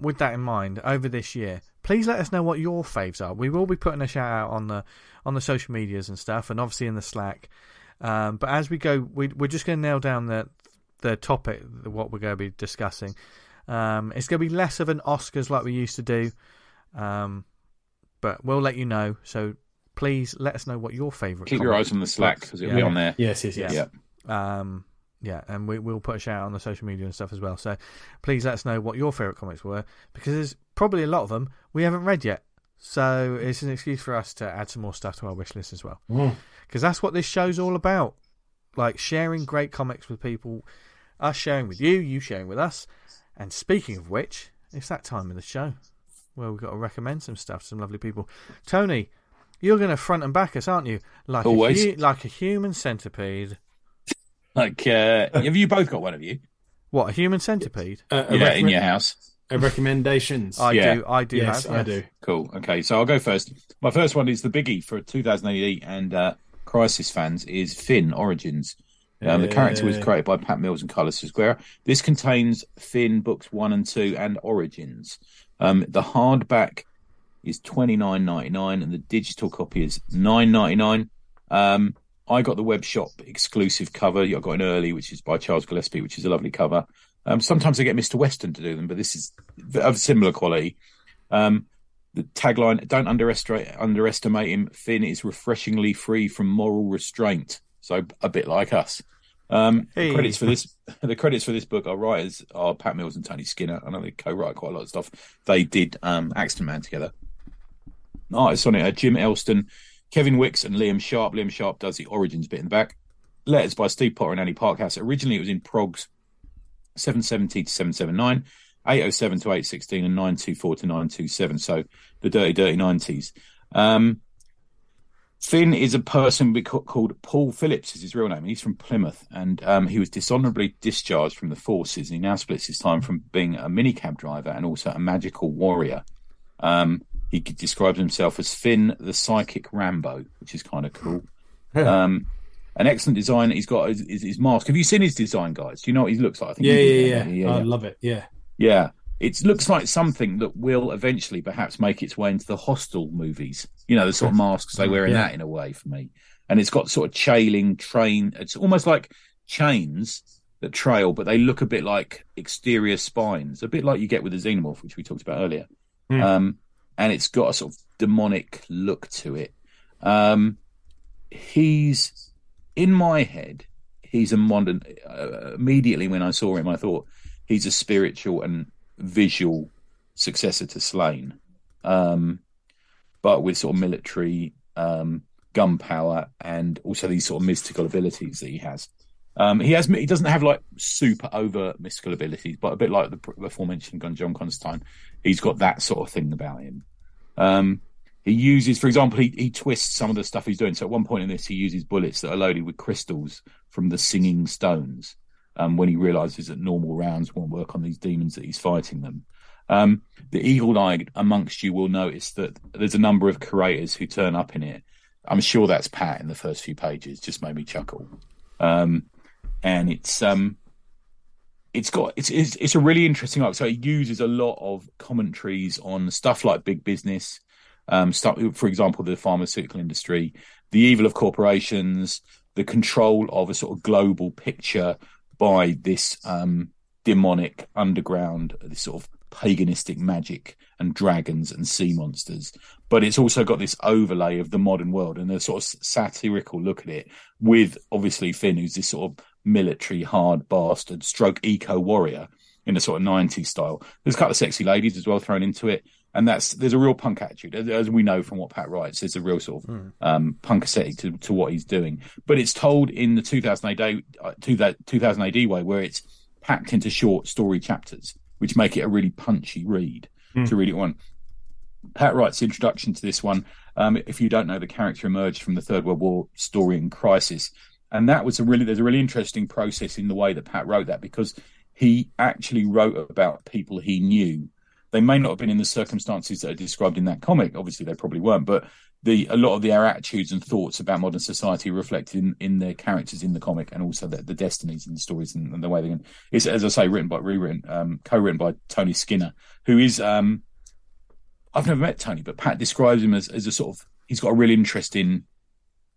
A: with that in mind, over this year, please let us know what your faves are. We will be putting a shout out on the social medias and stuff, and obviously in the Slack. But as we go, we're just going to nail down the topic, what we're going to be discussing. It's going to be less of an Oscars like we used to do, but we'll let you know. So please let us know what your favourite.
B: Keep your eyes on the Slack because it'll be on there.
C: Yes.
A: Yeah. And we'll put a shout out on the social media and stuff as well. So please let us know what your favourite comics were, because there's probably a lot of them we haven't read yet. So it's an excuse for us to add some more stuff to our wish list as well. Because that's what this show's all about. Like, sharing great comics with people, us sharing with you, you sharing with us. And speaking of which, it's that time of the show where we've got to recommend some stuff to some lovely people. Tony, you're going to front and back us, aren't you? Like
B: always.
A: Like a human centipede.
B: Like, have you both got one of you?
A: What, a human centipede?
B: In your house.
C: Recommendations.
A: I do.
C: Yes,
A: have,
C: I do.
B: Cool. Okay, so I'll go first. My first one is the biggie for 2000 AD and Crisis fans is Finn Origins. The character was created by Pat Mills and Carlos Esguerra. This contains Finn books 1 and 2 and Origins. The hardback is $29.99 and the digital copy is $9.99. I got the web shop exclusive cover. I got an early, which is by Charles Gillespie, which is a lovely cover. Sometimes I get Mr. Weston to do them, but this is of similar quality. The tagline, don't underestimate him. Finn is refreshingly free from moral restraint. So a bit like us. The credits for this book are Pat Mills and Tony Skinner. I know they co-write quite a lot of stuff. They did Accident Man together. Artists on it are Jim Elston, Kevin Wicks and Liam Sharp. Liam Sharp does the Origins bit in the back. Letters by Steve Potter and Annie Parkhouse. Originally it was in Progs 770 to 779, 807 to 816 and 924 to 927. So the dirty 90s. Finn is a person called Paul Phillips is his real name, and he's from Plymouth, and he was dishonourably discharged from the forces, and he now splits his time from being a minicab driver and also a magical warrior. He describes himself as Finn the Psychic Rambo, which is kind of cool. An excellent design. He's got his mask. Have you seen his design, guys? Do you know what he looks like? I think
C: Yeah. I love it.
B: Yeah. It looks like something that will eventually perhaps make its way into the Hostel movies. You know, the sort of masks they wear in that, in a way, for me. And it's got sort of train. It's almost like chains that trail, but they look a bit like exterior spines, a bit like you get with the Xenomorph, which we talked about earlier. And it's got a sort of demonic look to it. He's, in my head, he's a modern... immediately when I saw him, I thought he's a spiritual and visual successor to Slain, but with sort of military gunpowder and also these sort of mystical abilities that he has. He doesn't have like super over mystical abilities, but a bit like the aforementioned John Constantine, he's got that sort of thing about him. He uses, for example, he twists some of the stuff he's doing. So at one point in this, he uses bullets that are loaded with crystals from the Singing Stones. When he realises that normal rounds won't work on these demons that he's fighting them. The eagle-eyed amongst you will notice that there's a number of curators who turn up in it. I'm sure that's Pat in the first few pages. Just made me chuckle. And it's a really interesting arc. So it uses a lot of commentaries on stuff like big business, stuff, for example, the pharmaceutical industry, the evil of corporations, the control of a sort of global picture by this demonic underground, this sort of paganistic magic and dragons and sea monsters. But it's also got this overlay of the modern world and a sort of satirical look at it, with obviously Finn, who's this sort of military hard bastard stroke eco warrior in a sort of 90s style. There's a couple of sexy ladies as well thrown into it. And there's a real punk attitude, as we know from what Pat writes. There's a real sort of punk aesthetic to what he's doing, but it's told in the 2000 AD way, where it's packed into short story chapters, which make it a really punchy read to read it one. Pat writes the introduction to this one. If you don't know, the character emerged from the Third World War story in Crisis, and that was there's a really interesting process in the way that Pat wrote that, because he actually wrote about people he knew. They may not have been in the circumstances that are described in that comic. Obviously, they probably weren't. But a lot of their attitudes and thoughts about modern society reflected in their characters in the comic, and also the destinies and the stories and the way they can. It's, as I say, co-written by Tony Skinner, who is I've never met Tony, but Pat describes him as a sort of, he's got a real interest in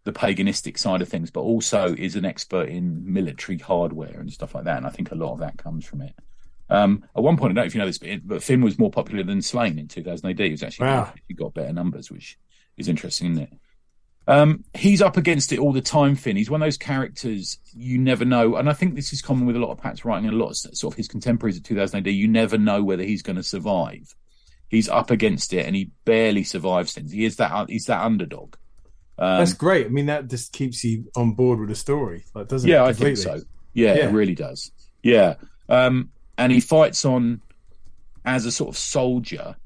B: the paganistic side of things, but also is an expert in military hardware and stuff like that. And I think a lot of that comes from it. At one point, I don't know if you know this, but Finn was more popular than Slain in 2000 AD. He was actually he got better numbers, which is interesting, isn't it? He's up against it all the time, Finn. He's one of those characters you never know, and I think this is common with a lot of Pat's writing and a lot of sort of his contemporaries of 2000 AD. You never know whether he's going to survive. He's up against it, and he barely survives things. He's that underdog.
C: That's great. I mean, that just keeps you on board with the story, like, doesn't it?
B: Yeah, I think so. Yeah, it really does. Yeah, and he fights on as a sort of soldier,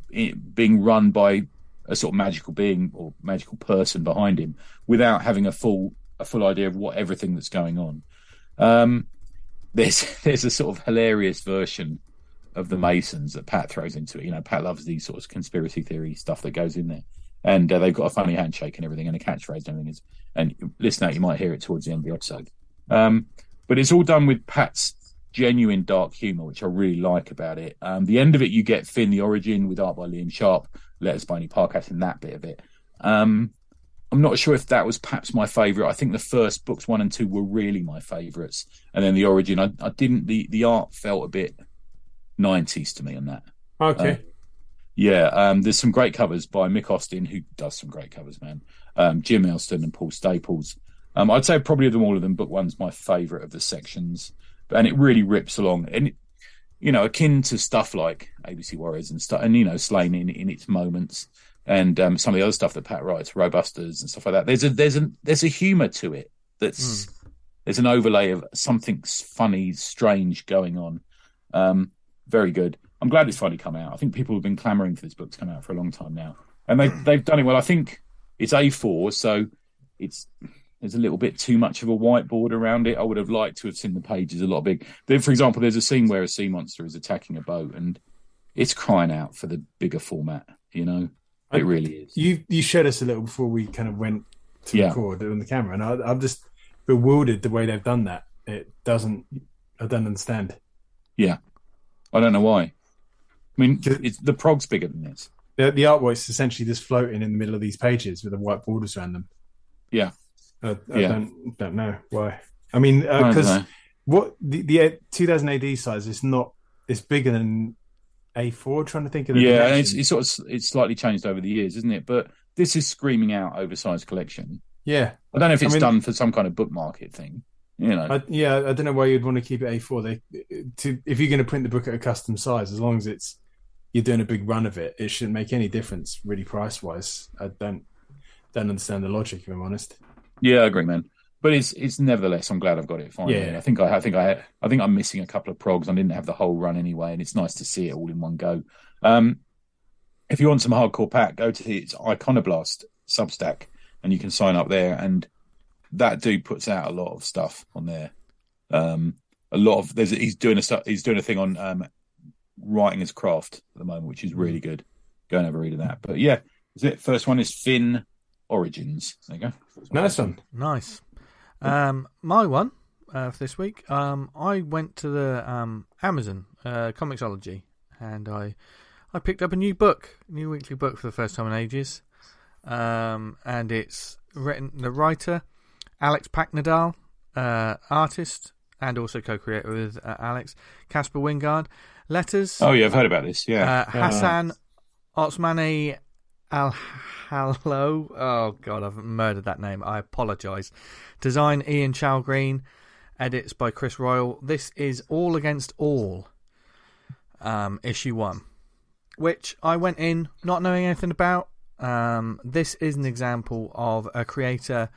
B: being run by a sort of magical being or magical person behind him, without having a full idea of what everything that's going on. There's a sort of hilarious version of the Masons that Pat throws into it. You know, Pat loves these sorts of conspiracy theory stuff that goes in there, and they've got a funny handshake and everything, and a catchphrase and everything. And listen out, you might hear it towards the end of the episode. But it's all done with Pat's genuine dark humour, which I really like about it. The end of it, you get Finn the Origin with art by Liam Sharp, letters by Annie Parkas in that bit of it. I'm not sure if that was perhaps my favourite. I think the first books 1 and 2 were really my favourites, and then the Origin, I didn't. The art felt a bit 90s to me on that.
C: Okay.
B: There's some great covers by Mick Austin, who does some great covers, man. Jim Elston and Paul Staples. I'd say probably of them all of them, book 1's my favourite of the sections, and it really rips along, and you know, akin to stuff like ABC Warriors and stuff, and you know, Slain in its moments, and some of the other stuff that Pat writes, Robusters and stuff like that. There's a humour to it that's there's an overlay of something funny, strange going on. Very good. I'm glad it's finally come out. I think people have been clamouring for this book to come out for a long time now, and they've done it well. I think it's A4, so there's a little bit too much of a whiteboard around it. I would have liked to have seen the pages a lot big. For example, there's a scene where a sea monster is attacking a boat, and it's crying out for the bigger format. You know, it really is.
C: You showed us a little before we kind of went to record on the camera, and I'm just bewildered the way they've done that. I don't understand.
B: Yeah, I don't know why. I mean, the prog's bigger than this.
C: The artwork's essentially just floating in the middle of these pages with the white borders around them.
B: Yeah.
C: I don't know why. I mean, because what the 2000 AD size is not, it's bigger than A4. Trying to think of the
B: and it's slightly changed over the years, isn't it? But this is screaming out oversized collection.
C: Yeah,
B: I don't know if it's done for some kind of book market thing. You know,
C: I don't know why you'd want to keep it A4. If you're going to print the book at a custom size, as long as you're doing a big run of it, it shouldn't make any difference really price wise. I don't understand the logic, if I'm honest.
B: Yeah, I agree, man. But it's nevertheless, I'm glad I've got it finally.
C: Yeah.
B: I think I'm missing a couple of progs. I didn't have the whole run anyway, and it's nice to see it all in one go. If you want some hardcore Pat, go to its Iconoblast Substack, and you can sign up there. And that dude puts out a lot of stuff on there. He's doing a thing on writing as craft at the moment, which is really good. Go and have a read of that. But yeah, is it? First one is Finn Origins. There you go.
C: Nice one.
A: Nice. My one for this week, I went to the Amazon Comixology, and I picked up a new weekly book for the first time in ages, and it's the writer Alex Paknadel, artist and also co-creator with Alex, Casper Wijngaard. Letters.
B: Oh yeah, I've heard about this. Yeah,
A: Hassan Otsmane Al-Hallo. Oh God, I've murdered that name. I apologise. Design Ian Chalgreen. Edits by Chris Royal. This is All Against All, issue 1, which I went in not knowing anything about. This is an example of a creator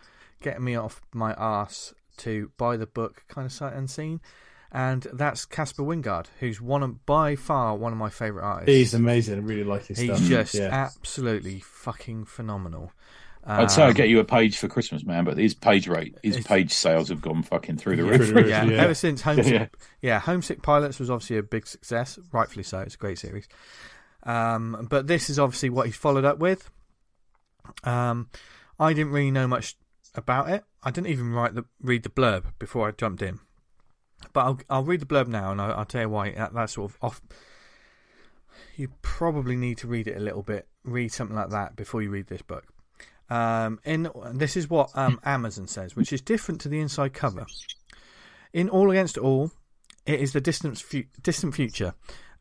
A: getting me off my arse to buy the book kind of sight unseen. And that's Casper Wijngaard, who's by far one of my favourite artists.
C: He's amazing. I really like his stuff.
A: He's just absolutely fucking phenomenal.
B: I'd say I'd get you a page for Christmas, man, but his page sales have gone fucking through the roof.
A: Yeah, ever since Homesick. Homesick Pilots was obviously a big success, rightfully so. It's a great series. But this is obviously what he's followed up with. I didn't really know much about it. I didn't even read the blurb before I jumped in. But I'll read the blurb now, and I'll tell you why that's sort of off. You probably need to read it a little bit, read something like that before you read this book. This is what Amazon says, which is different to the inside cover. In All Against All, it is the distant future.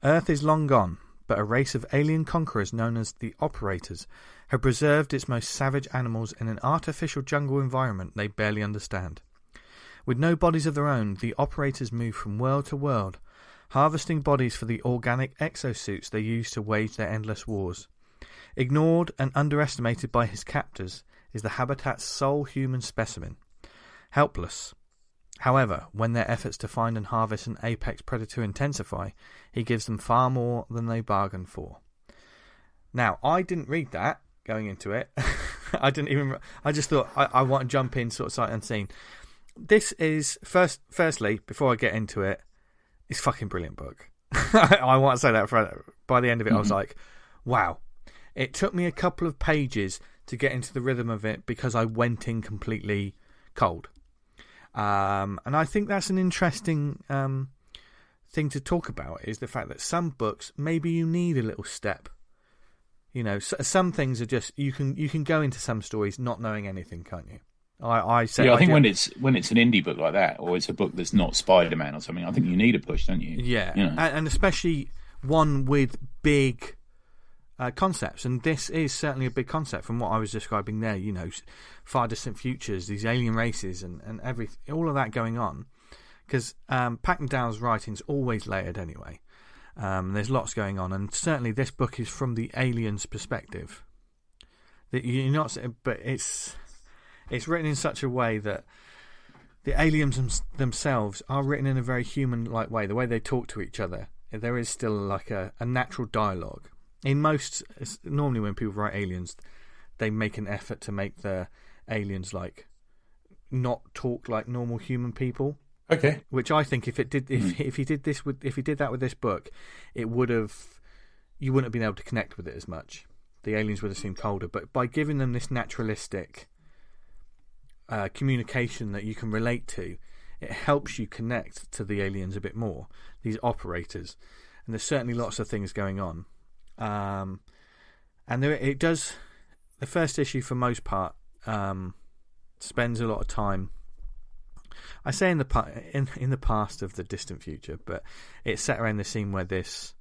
A: Earth is long gone, but a race of alien conquerors known as the Operators have preserved its most savage animals in an artificial jungle environment they barely understand. With no bodies of their own, the Operators move from world to world, harvesting bodies for the organic exosuits they use to wage their endless wars. Ignored and underestimated by his captors is the habitat's sole human specimen. Helpless. However, when their efforts to find and harvest an apex predator intensify, he gives them far more than they bargained for. Now, I didn't read that going into it. I just thought I want to jump in sort of sight unseen. This is, firstly, before I get into it, it's a fucking brilliant book. I want to say that by the end of it, I was like, wow. It took me a couple of pages to get into the rhythm of it because I went in completely cold. And I think that's an interesting thing to talk about, is the fact that some books, maybe you need a little step. You know, some things are just, you can go into some stories not knowing anything, can't you? I
B: think when it's an indie book like that, or it's a book that's not Spider-Man or something, I think you need a push, don't you?
A: Yeah,
B: you know?
A: and especially one with big concepts, and this is certainly a big concept from what I was describing there. You know, far distant futures, these alien races, and all of that going on. Because Paknadel's writing's always layered anyway. There's lots going on, and certainly this book is from the aliens' perspective. That you're not, but it's written in such a way that the aliens themselves are written in a very human-like way. The way they talk to each other, there is still like a natural dialogue. Normally when people write aliens, they make an effort to make the aliens like not talk like normal human people.
B: Okay.
A: Which I think if he did that with this book, you wouldn't have been able to connect with it as much. The aliens would have seemed colder. But by giving them this naturalistic communication that you can relate to, it helps you connect to the aliens a bit more, these operators. And there's certainly lots of things going on. And it does, the first issue for most part spends a lot of time, I say in the past of the distant future, but it's set around the scene where this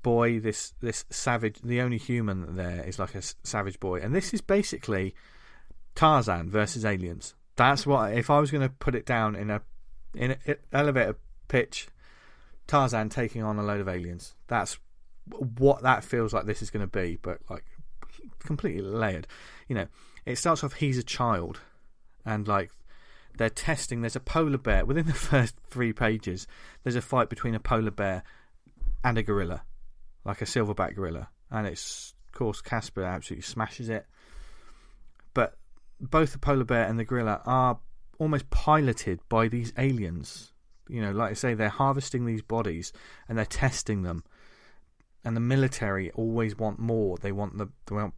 A: boy, this savage, the only human there is like a savage boy, and this is basically Tarzan versus aliens. That's what, if I was going to put it down in an elevator pitch, Tarzan taking on a load of aliens. That's what that feels like this is going to be, but like completely layered. You know, it starts off, he's a child, and like they're testing. There's a polar bear within the first 3 pages. There's a fight between a polar bear and a gorilla, like a silverback gorilla, and it's, of course, Casper absolutely smashes it. But both the polar bear and the gorilla are almost piloted by these aliens. You know, like I say, they're harvesting these bodies and they're testing them. And the military always want more. They want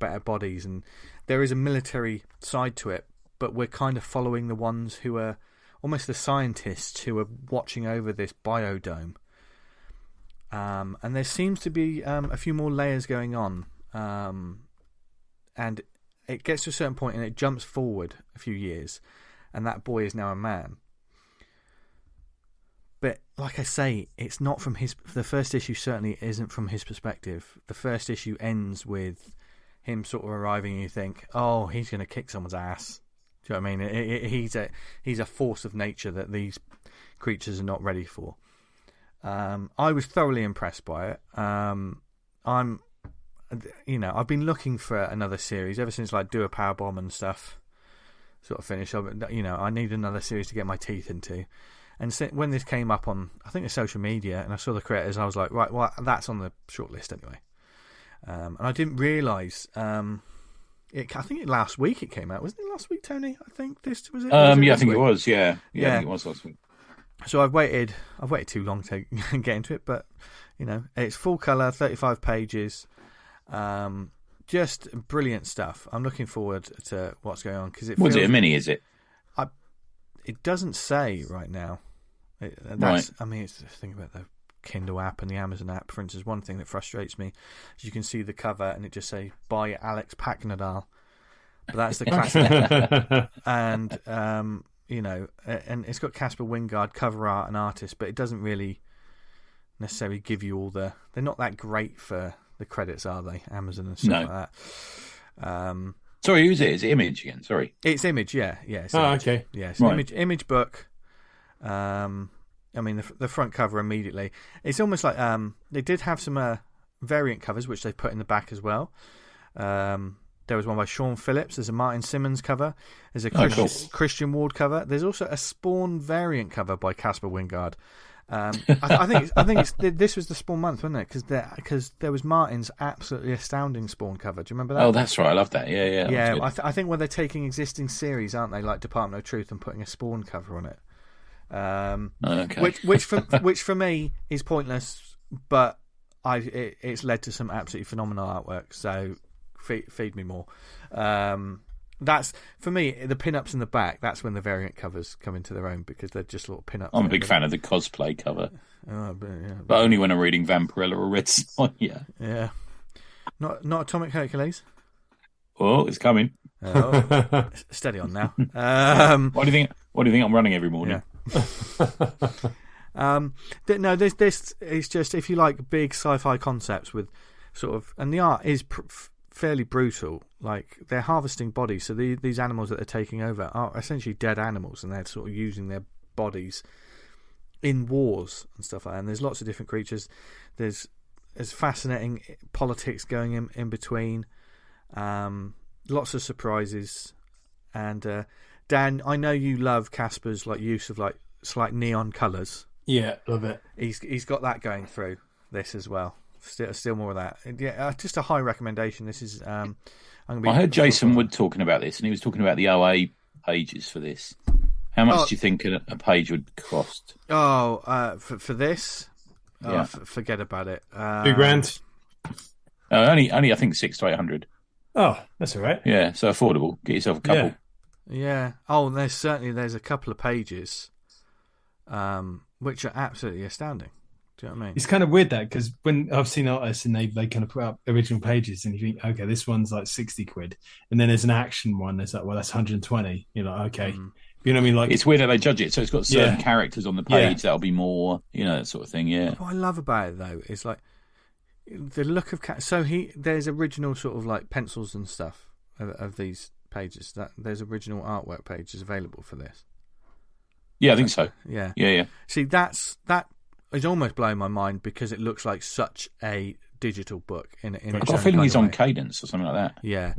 A: better bodies, and there is a military side to it. But we're kind of following the ones who are almost the scientists who are watching over this biodome. And there seems to be a few more layers going on. And it gets to a certain point and it jumps forward a few years, and that boy is now a man. But like I say, it's not from the first issue certainly isn't from his perspective. The first issue ends with him sort of arriving, and you think, oh, he's going to kick someone's ass. Do you know what I mean? He's a force of nature that these creatures are not ready for. I was thoroughly impressed by it. I've been looking for another series ever since like Do a Powerbomb and stuff sort of finished. I need another series to get my teeth into. And when this came up on, I think, the social media, and I saw the creators, I was like, right, well, that's on the short list anyway. And I didn't realise. I think last week it came out, wasn't it? Last week, Tony. I think this was it.
B: I think it was. Yeah, I think it was last week.
A: So I've waited too long to get into it, but it's full colour, 35 pages. just brilliant stuff. I'm looking forward to what's going on because
B: Was it a mini? Is it?
A: It doesn't say right now.
B: Right.
A: I mean, it's the thing about the Kindle app and the Amazon app, for instance. One thing that frustrates me is you can see the cover and it just say by Alex Paknadel, but that's the classic. And and it's got Casper Wijngaard cover art and artist, but it doesn't really necessarily give you all the. They're not that great for the credits, are they? Amazon and stuff like that.
B: Sorry, who's it? Is it Image again? Sorry,
A: it's Image. Yeah. It's
C: Image.
A: Okay. Yeah, it's an Image book. I mean, the front cover immediately. It's almost like they did have some variant covers, which they put in the back as well. There was one by Sean Phillips. There's a Martin Simmons cover. There's a Christian Ward cover. There's also a Spawn variant cover by Casper Wijngaard. I think this was the Spawn month, wasn't it? Because there was Martin's absolutely astounding Spawn cover. Do you remember that?
B: Oh, that's right. I love that. Yeah.
A: I think where they're taking existing series, aren't they, like Department of Truth, and putting a Spawn cover on it. Which for me is pointless, but it's led to some absolutely phenomenal artwork. So feed me more. That's for me the pin-ups in the back. That's when the variant covers come into their own because they're just little pin-ups.
B: I'm a big fan of the cosplay cover, but only when I'm reading Vampirella or Red Sonja.
A: Yeah, not Atomic Hercules.
B: Oh, it's coming.
A: Steady on now.
B: What do you think I'm running every morning?
A: No, this is just if you like big sci-fi concepts with sort of, and the art is fairly brutal. Like they're harvesting bodies, so these animals that they're taking over are essentially dead animals, and they're sort of using their bodies in wars and stuff like that. And there's lots of different creatures. There's fascinating politics going in between. Lots of surprises, and Dan, I know you love Casper's use of slight neon colours.
C: Yeah, love it.
A: He's got that going through this as well. Still more of that. Yeah, just a high recommendation. This is. I
B: heard Jason Wood talking about this, and he was talking about the OA pages for this. How much do you think a page would cost?
A: For this, forget about it.
C: $2,000.
B: Only I think 600 to 800.
C: Oh, that's all right.
B: Yeah, so affordable. Get yourself a couple.
A: Yeah. Oh, there's a couple of pages, which are absolutely astounding. Do you know what I mean?
C: It's kind of weird that because when I've seen artists and they kind of put up original pages and you think, okay, this one's like 60 quid, and then there's an action one that's like, well, that's 120. You're like, okay, you know what I mean? Like
B: it's weird how they judge it. So it's got certain characters on the page that'll be more, that sort of thing. Yeah.
A: What I love about it though is like the look of there's original sort of like pencils and stuff of these pages. That there's original artwork pages available for this.
B: Yeah, I think so.
A: Yeah. See, that is almost blowing my mind because it looks like such a digital book. I've
B: got a feeling he's on Cadence or something like that.
A: Yeah.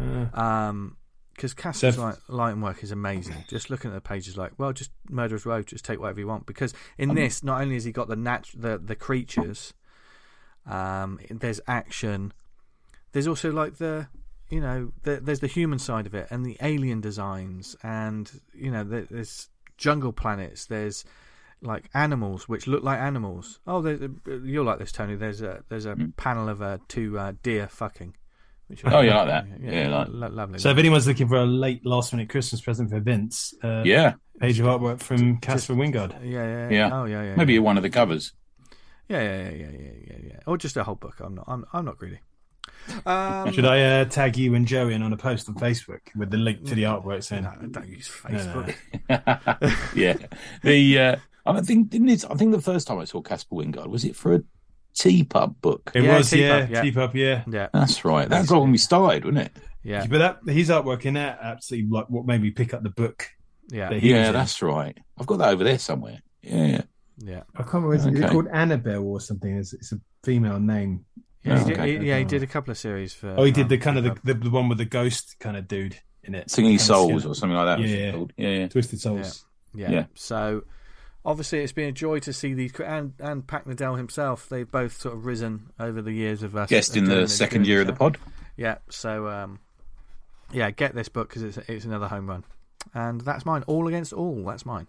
A: Because Casper's light and work is amazing. Just looking at the pages, just Murderer's Row, just take whatever you want. Because in this, not only has he got the creatures, there's action. There's also there's the human side of it and the alien designs, and there's jungle planets. There's like animals which look like animals. Oh, you'll like this, Tony. There's a panel of two deer fucking.
B: You like that? Yeah,
A: lovely.
C: So if anyone's looking for a late last minute Christmas present for Vince, page of artwork from Casper Wijngaard.
A: Yeah. Oh, yeah.
B: Maybe one of the covers.
A: Yeah. Or just a whole book. I'm not greedy.
C: Should I tag you and Joey in on a post on Facebook with the link to the artwork saying?
A: No, don't use Facebook.
B: No. Yeah. I think the first time I saw Casper Wijngaard was it for a T-Pub book?
C: It was, T-Pub,
A: yeah.
B: That's right. That's when we started, wasn't it?
A: Yeah.
C: But his artwork in that absolutely like what made me pick up the book.
A: Yeah.
B: That's right. I've got that over there somewhere. Yeah.
C: I can't remember. Is it called Annabelle or something? It's a female name.
A: Yeah, he did a couple of series for.
C: Oh, he did the kind of the one with the ghost kind of dude in it,
B: Singing Souls or something like that.
C: Yeah. Twisted Souls.
A: Yeah. So obviously, it's been a joy to see these, and Paknadel himself. They've both sort of risen over the years of us.
B: Guest in the second year of the pod.
A: Yeah. So get this book because it's another home run, and that's mine. All Against All. That's mine.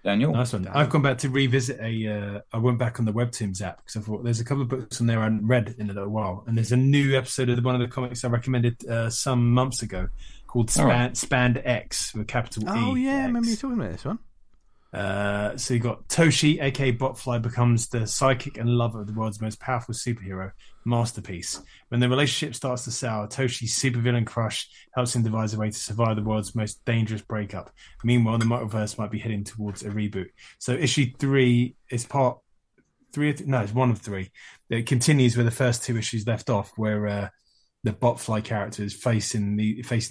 B: Daniel.
C: Nice one. I've gone back to revisit I went back on the Webtoons app because I thought there's a couple of books on there I hadn't read in a little while, and there's a new episode of one of the comics I recommended some months ago called Spanned X with capital E.
A: Oh yeah, I
C: X.
A: remember you talking about this one.
C: So you got Toshi, aka Botfly, becomes the psychic and lover of the world's most powerful superhero, Masterpiece. When the relationship starts to sour, Toshi's supervillain crush helps him devise a way to survive the world's most dangerous breakup. Meanwhile, the multiverse might be heading towards a reboot. So issue 3 is part 3. No, it's 1 of 3. It continues where the first 2 issues left off, where the Botfly character is facing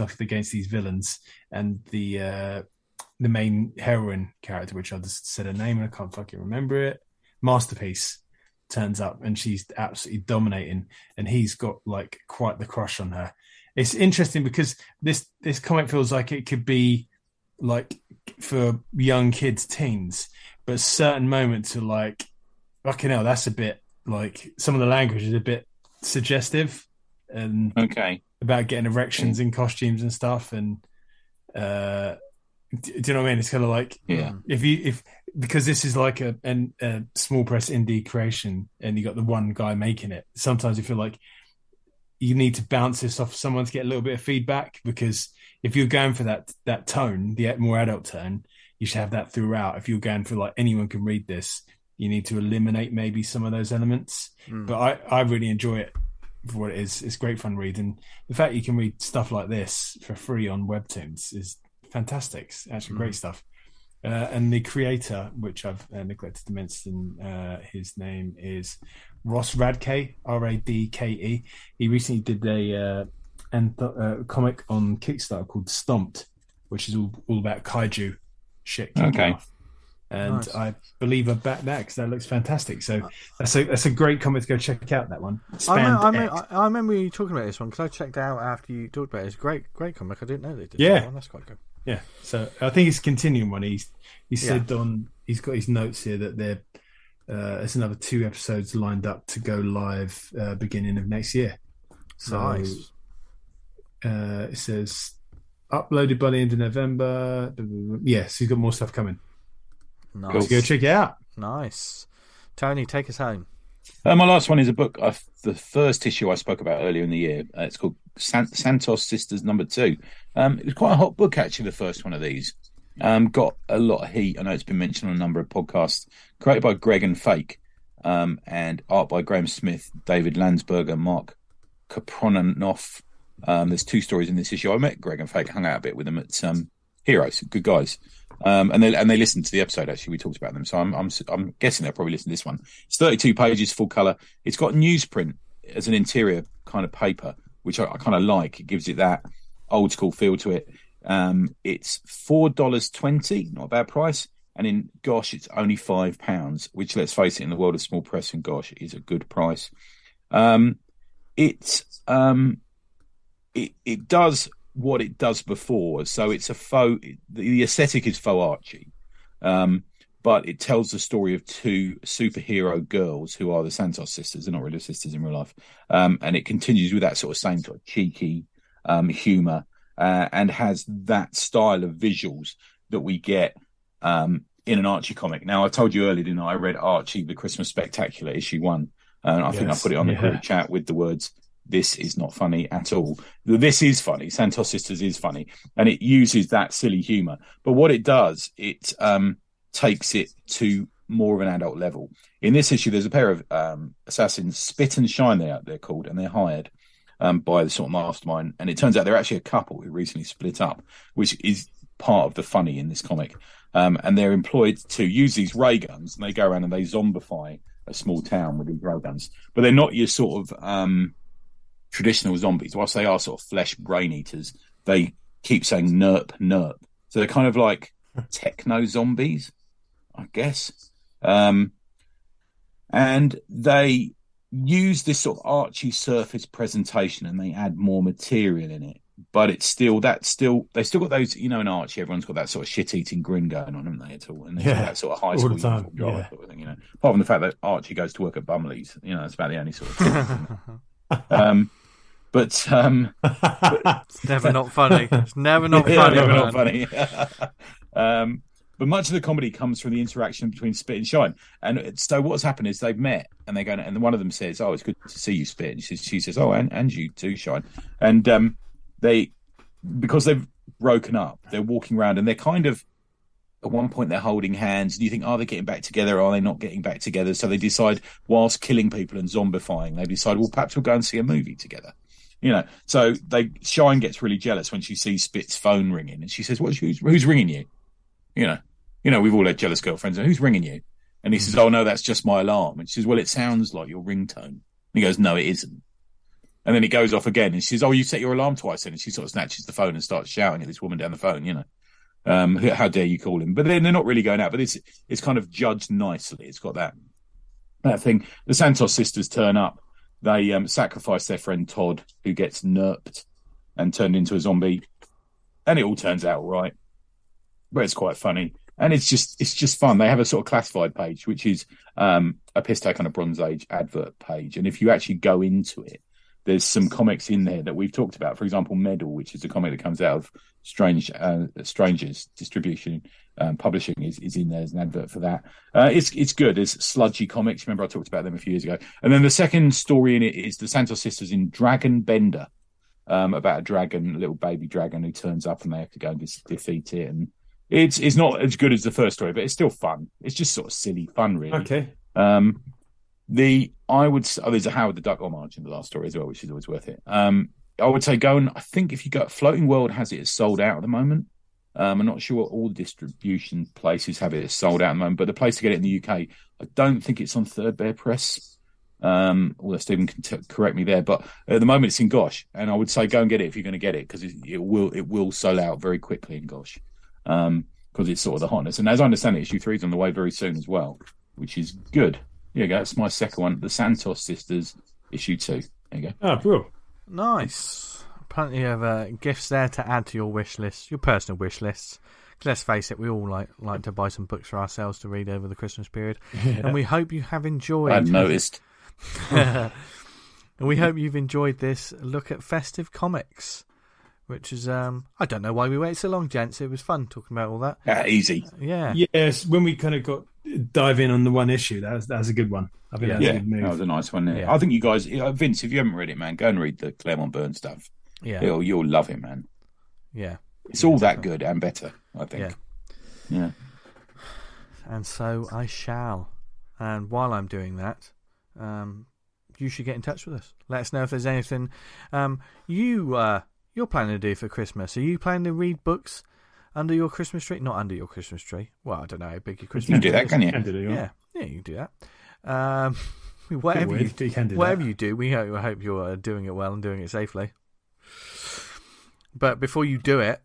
C: off against these villains, and the main heroine character, which I just said her name and I can't fucking remember it, Masterpiece, turns up and she's absolutely dominating, and he's got like quite the crush on her. It's interesting because this comic feels like it could be like for young kids, teens, but certain moments are like, fucking hell, that's a bit like, some of the language is a bit suggestive and about getting erections in costumes and stuff, and do you know what I mean? It's kind of like, if because this is like a small press indie creation, and you got the one guy making it. Sometimes you feel like you need to bounce this off someone to get a little bit of feedback, because if you're going for that tone, the more adult tone, you should have that throughout. If you're going for like anyone can read this, you need to eliminate maybe some of those elements. But I really enjoy it for what it is. It's great fun reading. The fact you can read stuff like this for free on Webtoons is fantastic. It's actually great stuff. And the creator, which I've neglected to mention, his name is Ross Radke, Radke. He recently did a comic on Kickstarter called Stomped, which is all about kaiju shit. And nice. I believe I backed that because that looks fantastic. So that's a great comic to go check out. That one.
A: I remember you talking about this one because I checked out after you talked about it. It's a great comic. I didn't know they did that one. That's quite good.
C: Yeah, so I think it's a continuing one. He said he's got his notes here that there's another 2 episodes lined up to go live beginning of next year. So nice. It says uploaded by the end of November. Yes, he's got more stuff coming.
A: Nice.
C: So go check it out.
A: Nice. Tony, take us home.
B: My last one is a book, the first issue I spoke about earlier in the year. It's called Santos Sisters #2. It was quite a hot book, actually, the first one of these. Got a lot of heat. I know it's been mentioned on a number of podcasts. Created by Greg and Fake, and art by Graham Smith, David Landsberger, Mark Kapronoff. There's 2 stories in this issue. I met Greg and Fake, hung out a bit with them at Heroes. Good guys. And they listened to the episode. Actually, we talked about them, so I'm guessing they'll probably listen to this one. It's 32 pages, full color. It's got newsprint as an interior kind of paper, which I kind of like. It gives it that old school feel to it. It's $4.20, not a bad price. And in Gosh, it's only £5, which, let's face it, in the world of small press and Gosh, is a good price. It does what it does before, so it's a faux. The aesthetic is faux Archie, but it tells the story of 2 superhero girls who are the Santos sisters. They're not really sisters in real life, and it continues with that sort of same sort of cheeky humor, and has that style of visuals that we get in an Archie comic. Now, I told you earlier, didn't I read Archie the Christmas Spectacular issue 1, and I think I put it on the group chat with the words, "This is not funny at all." This is funny. Santos Sisters is funny, and it uses that silly humor. But what it does, it takes it to more of an adult level. In this issue, there's a pair of assassins, Spit and Shine, they're called, and they're hired by the sort of mastermind. And it turns out they're actually a couple who recently split up, which is part of the funny in this comic. And they're employed to use these ray guns, and they go around and they zombify a small town with these ray guns. But they're not your sort of traditional zombies. Whilst they are sort of flesh brain eaters, they keep saying nerp, nerp. So they're kind of like techno zombies, I guess. And they use this sort of Archie surface presentation, and they add more material in it. But it's still they still got those, in Archie, everyone's got that sort of shit-eating grin going on, haven't they, at all? And they've got that sort of high school uniform drama sort of thing, Apart from the fact that Archie goes to work at Bumley's, that's about the only sort of thing. But
A: it's never not funny. It's never not funny.
B: Never not funny. But much of the comedy comes from the interaction between Spit and Shine. And so what's happened is they've met and they're going, and one of them says, "Oh, it's good to see you, Spit." And she says, "Oh, and you too, Shine." And because they've broken up, they're walking around and they're kind of, at one point they're holding hands. And you think, are they getting back together? Are they not getting back together? So they decide, whilst killing people and zombifying, they decide, well, perhaps we'll go and see a movie together. So Shine gets really jealous when she sees Spit's phone ringing, and she says, who's ringing you? We've all had jealous girlfriends. And who's ringing you? And he says, "Oh no, that's just my alarm." And she says, "Well, it sounds like your ringtone." And he goes, "No, it isn't." And then he goes off again, and she says, "Oh, you set your alarm twice then." And she sort of snatches the phone and starts shouting at this woman down the phone. How dare you call him? But then they're not really going out. But it's kind of judged nicely. It's got that thing. The Santos sisters turn up. They sacrifice their friend Todd, who gets nerped and turned into a zombie, and it all turns out all right. But it's quite funny, and it's just fun. They have a sort of classified page, which is a piss take on a Bronze Age advert page, and if you actually go into it, there's some comics in there that we've talked about. For example, Medal, which is a comic that comes out of Strangers Distribution Publishing, is in there as an advert for that. It's good. There's sludgy comics. Remember I talked about them a few years ago. And then the second story in it is the Santos sisters in Dragon Bender, about a dragon, a little baby dragon who turns up and they have to go and defeat it. And it's not as good as the first story, but it's still fun. It's just sort of silly fun, really.
C: Okay.
B: There's a Howard the Duck homage in the last story as well, which is always worth it. I would say go and I think if you go, Floating World has it as sold out at the moment. I'm not sure what all the distribution places have it as sold out at the moment, but the place to get it in the UK, I don't think it's on Third Bear Press. Although Stephen can correct me there, but at the moment it's in Gosh, and I would say go and get it if you're going to get it, because it will sell out very quickly in Gosh, because it's sort of the hotness. And as I understand it, issue 3 is on the way very soon as well, which is good. There you go. That's my second one. The Santos Sisters, issue 2. There you go.
C: Oh, cool.
A: Nice. Plenty of gifts there to add to your wish list, your personal wish lists. Let's face it, we all like to buy some books for ourselves to read over the Christmas period, and we hope you have enjoyed.
B: I've noticed.
A: And we hope you've enjoyed this look at festive comics, which is I don't know why we waited so long, gents. It was fun talking about all that.
B: Easy.
A: Yeah.
C: Yes, when we kind of dive in on the one issue, that was a good one. I think that was a good move.
B: That was a nice one.
A: Yeah.
B: I think you guys, Vince, if you haven't read it, man, go and read the Claremont Burns stuff.
A: Yeah,
B: you'll love it, man.
A: Yeah,
B: it's all that good and better, I think. Yeah.
A: And so I shall. And while I'm doing that, you should get in touch with us. Let us know if there's anything you're planning to do for Christmas. Are you planning to read books under your Christmas tree? Not under your Christmas tree. Well, I don't know how big your Christmas tree is.
B: You can do that, can you?
C: Yeah,
A: you can do that. Whatever you do, we hope you're doing it well and doing it safely. But before you do it,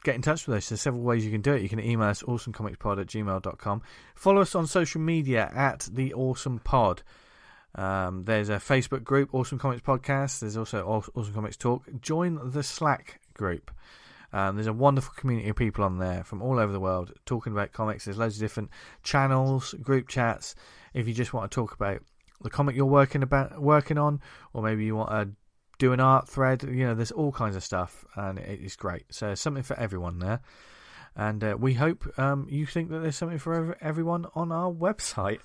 A: get in touch with us. There's several ways you can do it. You can email us awesomecomicspod@gmail.com. Follow us on social media at the Awesome Pod. There's a Facebook group, Awesome Comics Podcast. There's also Awesome Comics Talk. Join the Slack group. There's a wonderful community of people on there from all over the world talking about comics. There's loads of different channels, group chats. If you just want to talk about the comic you're working on, or maybe you want to do an art thread, there's all kinds of stuff, and it's great. So there's something for everyone there, and we hope you think that there's something for everyone on our website.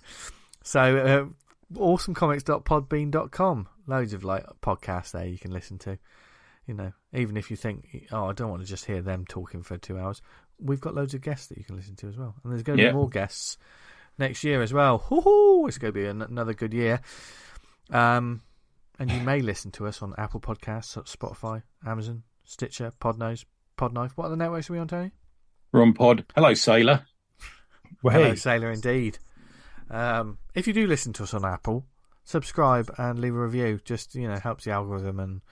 A: So awesomecomics.podbean.com, loads of podcasts there you can listen to. Even if you think, I don't want to just hear them talking for 2 hours, we've got loads of guests that you can listen to as well, and there's going to be more guests next year as well. It's going to be another good year. And you may listen to us on Apple Podcasts, Spotify, Amazon, Stitcher, Podknife. What other networks are we on, Tony?
B: We're on Pod. Hello, Sailor.
A: Hello, Sailor, indeed. If you do listen to us on Apple, subscribe and leave a review. Just, helps the algorithm and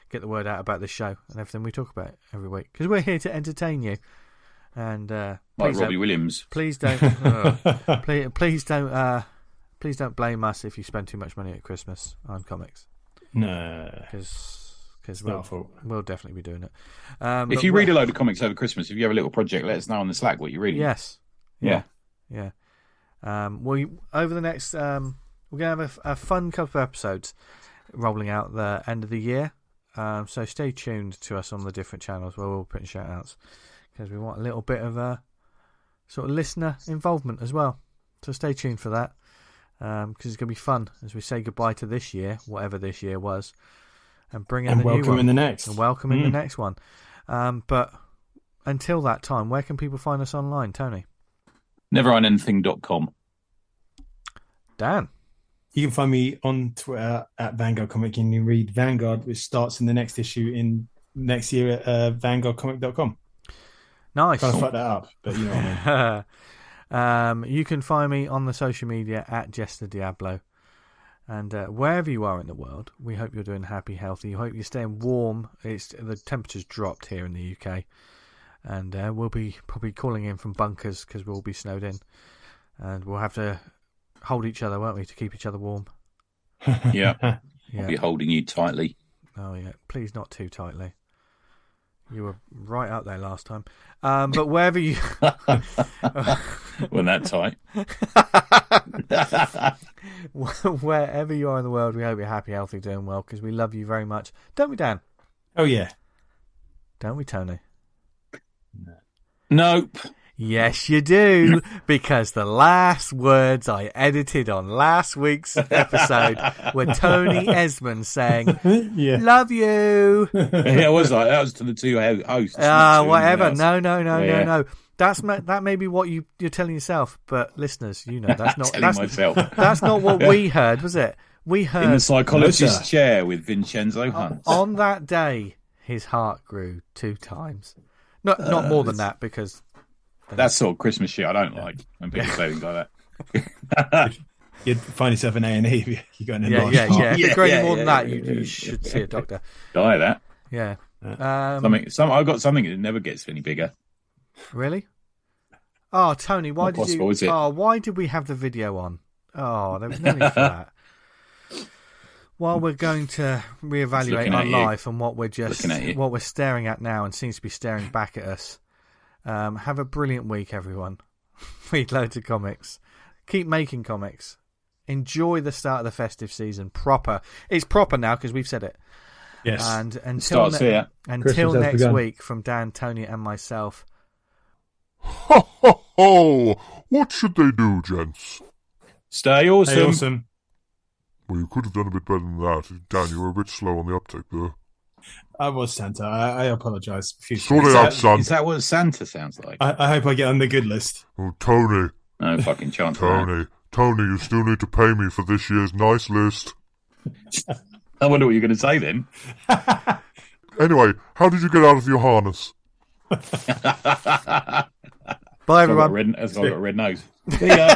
A: get the word out about this show and everything we talk about every week. Because we're here to entertain you. And
B: like Robbie Williams.
A: Please don't. Please don't blame us if you spend too much money at Christmas on comics.
C: No,
A: because we'll definitely be doing it.
B: If you read a load of comics over Christmas, if you have a little project, let us know on the Slack what you're reading.
A: Yes.
B: Yeah.
A: Over the next, we're going to have a fun couple of episodes rolling out the end of the year. So stay tuned to us on the different channels where we'll put in shout outs, because we want a little bit of sort of listener involvement as well. So stay tuned for that, because it's going to be fun as we say goodbye to this year, whatever this year was, and bring in the new one.
C: And welcome in the next.
A: And welcome in the next one. But until that time, where can people find us online, Tony?
B: Neverhidanything.com.
A: Dan?
C: You can find me on Twitter at Vanguard Comic, and you can read Vanguard, which starts in the next issue in next year at vanguardcomic.com.
A: Nice.
C: Trying to fuck that up, but you know what I mean.
A: You can find me on the social media at Jester Diablo. And wherever you are in the world, we hope you're doing happy, healthy. We hope you're staying warm. The temperature's dropped here in the UK. And we'll be probably calling in from bunkers because we'll be snowed in. And we'll have to hold each other, won't we, to keep each other warm?
B: Yeah. I'll be holding you tightly.
A: Oh, yeah. Please not too tightly. You were right up there last time. But wherever you...
B: We're that tight.
A: Wherever you are in the world, we hope you're happy, healthy, doing well, because we love you very much. Don't we, Dan?
C: Oh, yeah.
A: Don't we, Tony?
B: Nope.
A: Yes, you do, because the last words I edited on last week's episode were Tony Esmond saying, love you.
B: Yeah, was like that was to the two hosts.
A: Whatever. No. That may be what you're telling yourself, but listeners, you know that's not
B: myself.
A: That's not what we heard, was it? We heard
B: in the psychologist's chair with Vincenzo Hunt.
A: On that day, his heart grew 2 times. Not more than that, because
B: that's sort of Christmas shit I don't like when people say things like that.
C: You'd find yourself an A&E if you got an
A: Yeah. If you're growing more than that, you should see a doctor.
B: Die that.
A: Yeah.
B: I've got something that never gets any bigger.
A: Really? Oh, Tony, why
B: Not possible, is it?
A: why did we have the video on? Oh, there was no need for that. While we're going to reevaluate our life and what we're staring at now and seems to be staring back at us. Have a brilliant week, everyone. Read loads of comics. Keep making comics. Enjoy the start of the festive season. Proper. It's proper now because we've said it.
C: Yes.
A: And until next week, from Dan, Tony, and myself.
D: Ho, ho, ho! What should they do, gents?
B: Stay awesome.
C: Stay awesome.
D: Well, you could have done a bit better than that. Dan, you were a bit slow on the uptake there.
C: I was Santa. I apologise.
D: Sort it out, son.
B: Is that what Santa sounds like?
C: I hope I get on the good list.
D: Oh, Tony.
B: No fucking chance.
D: Tony, you still need to pay me for this year's nice list.
B: I wonder what you're going to say then.
D: Anyway, how did you get out of your harness?
A: Bye, everyone.
B: I've got a red nose. See ya.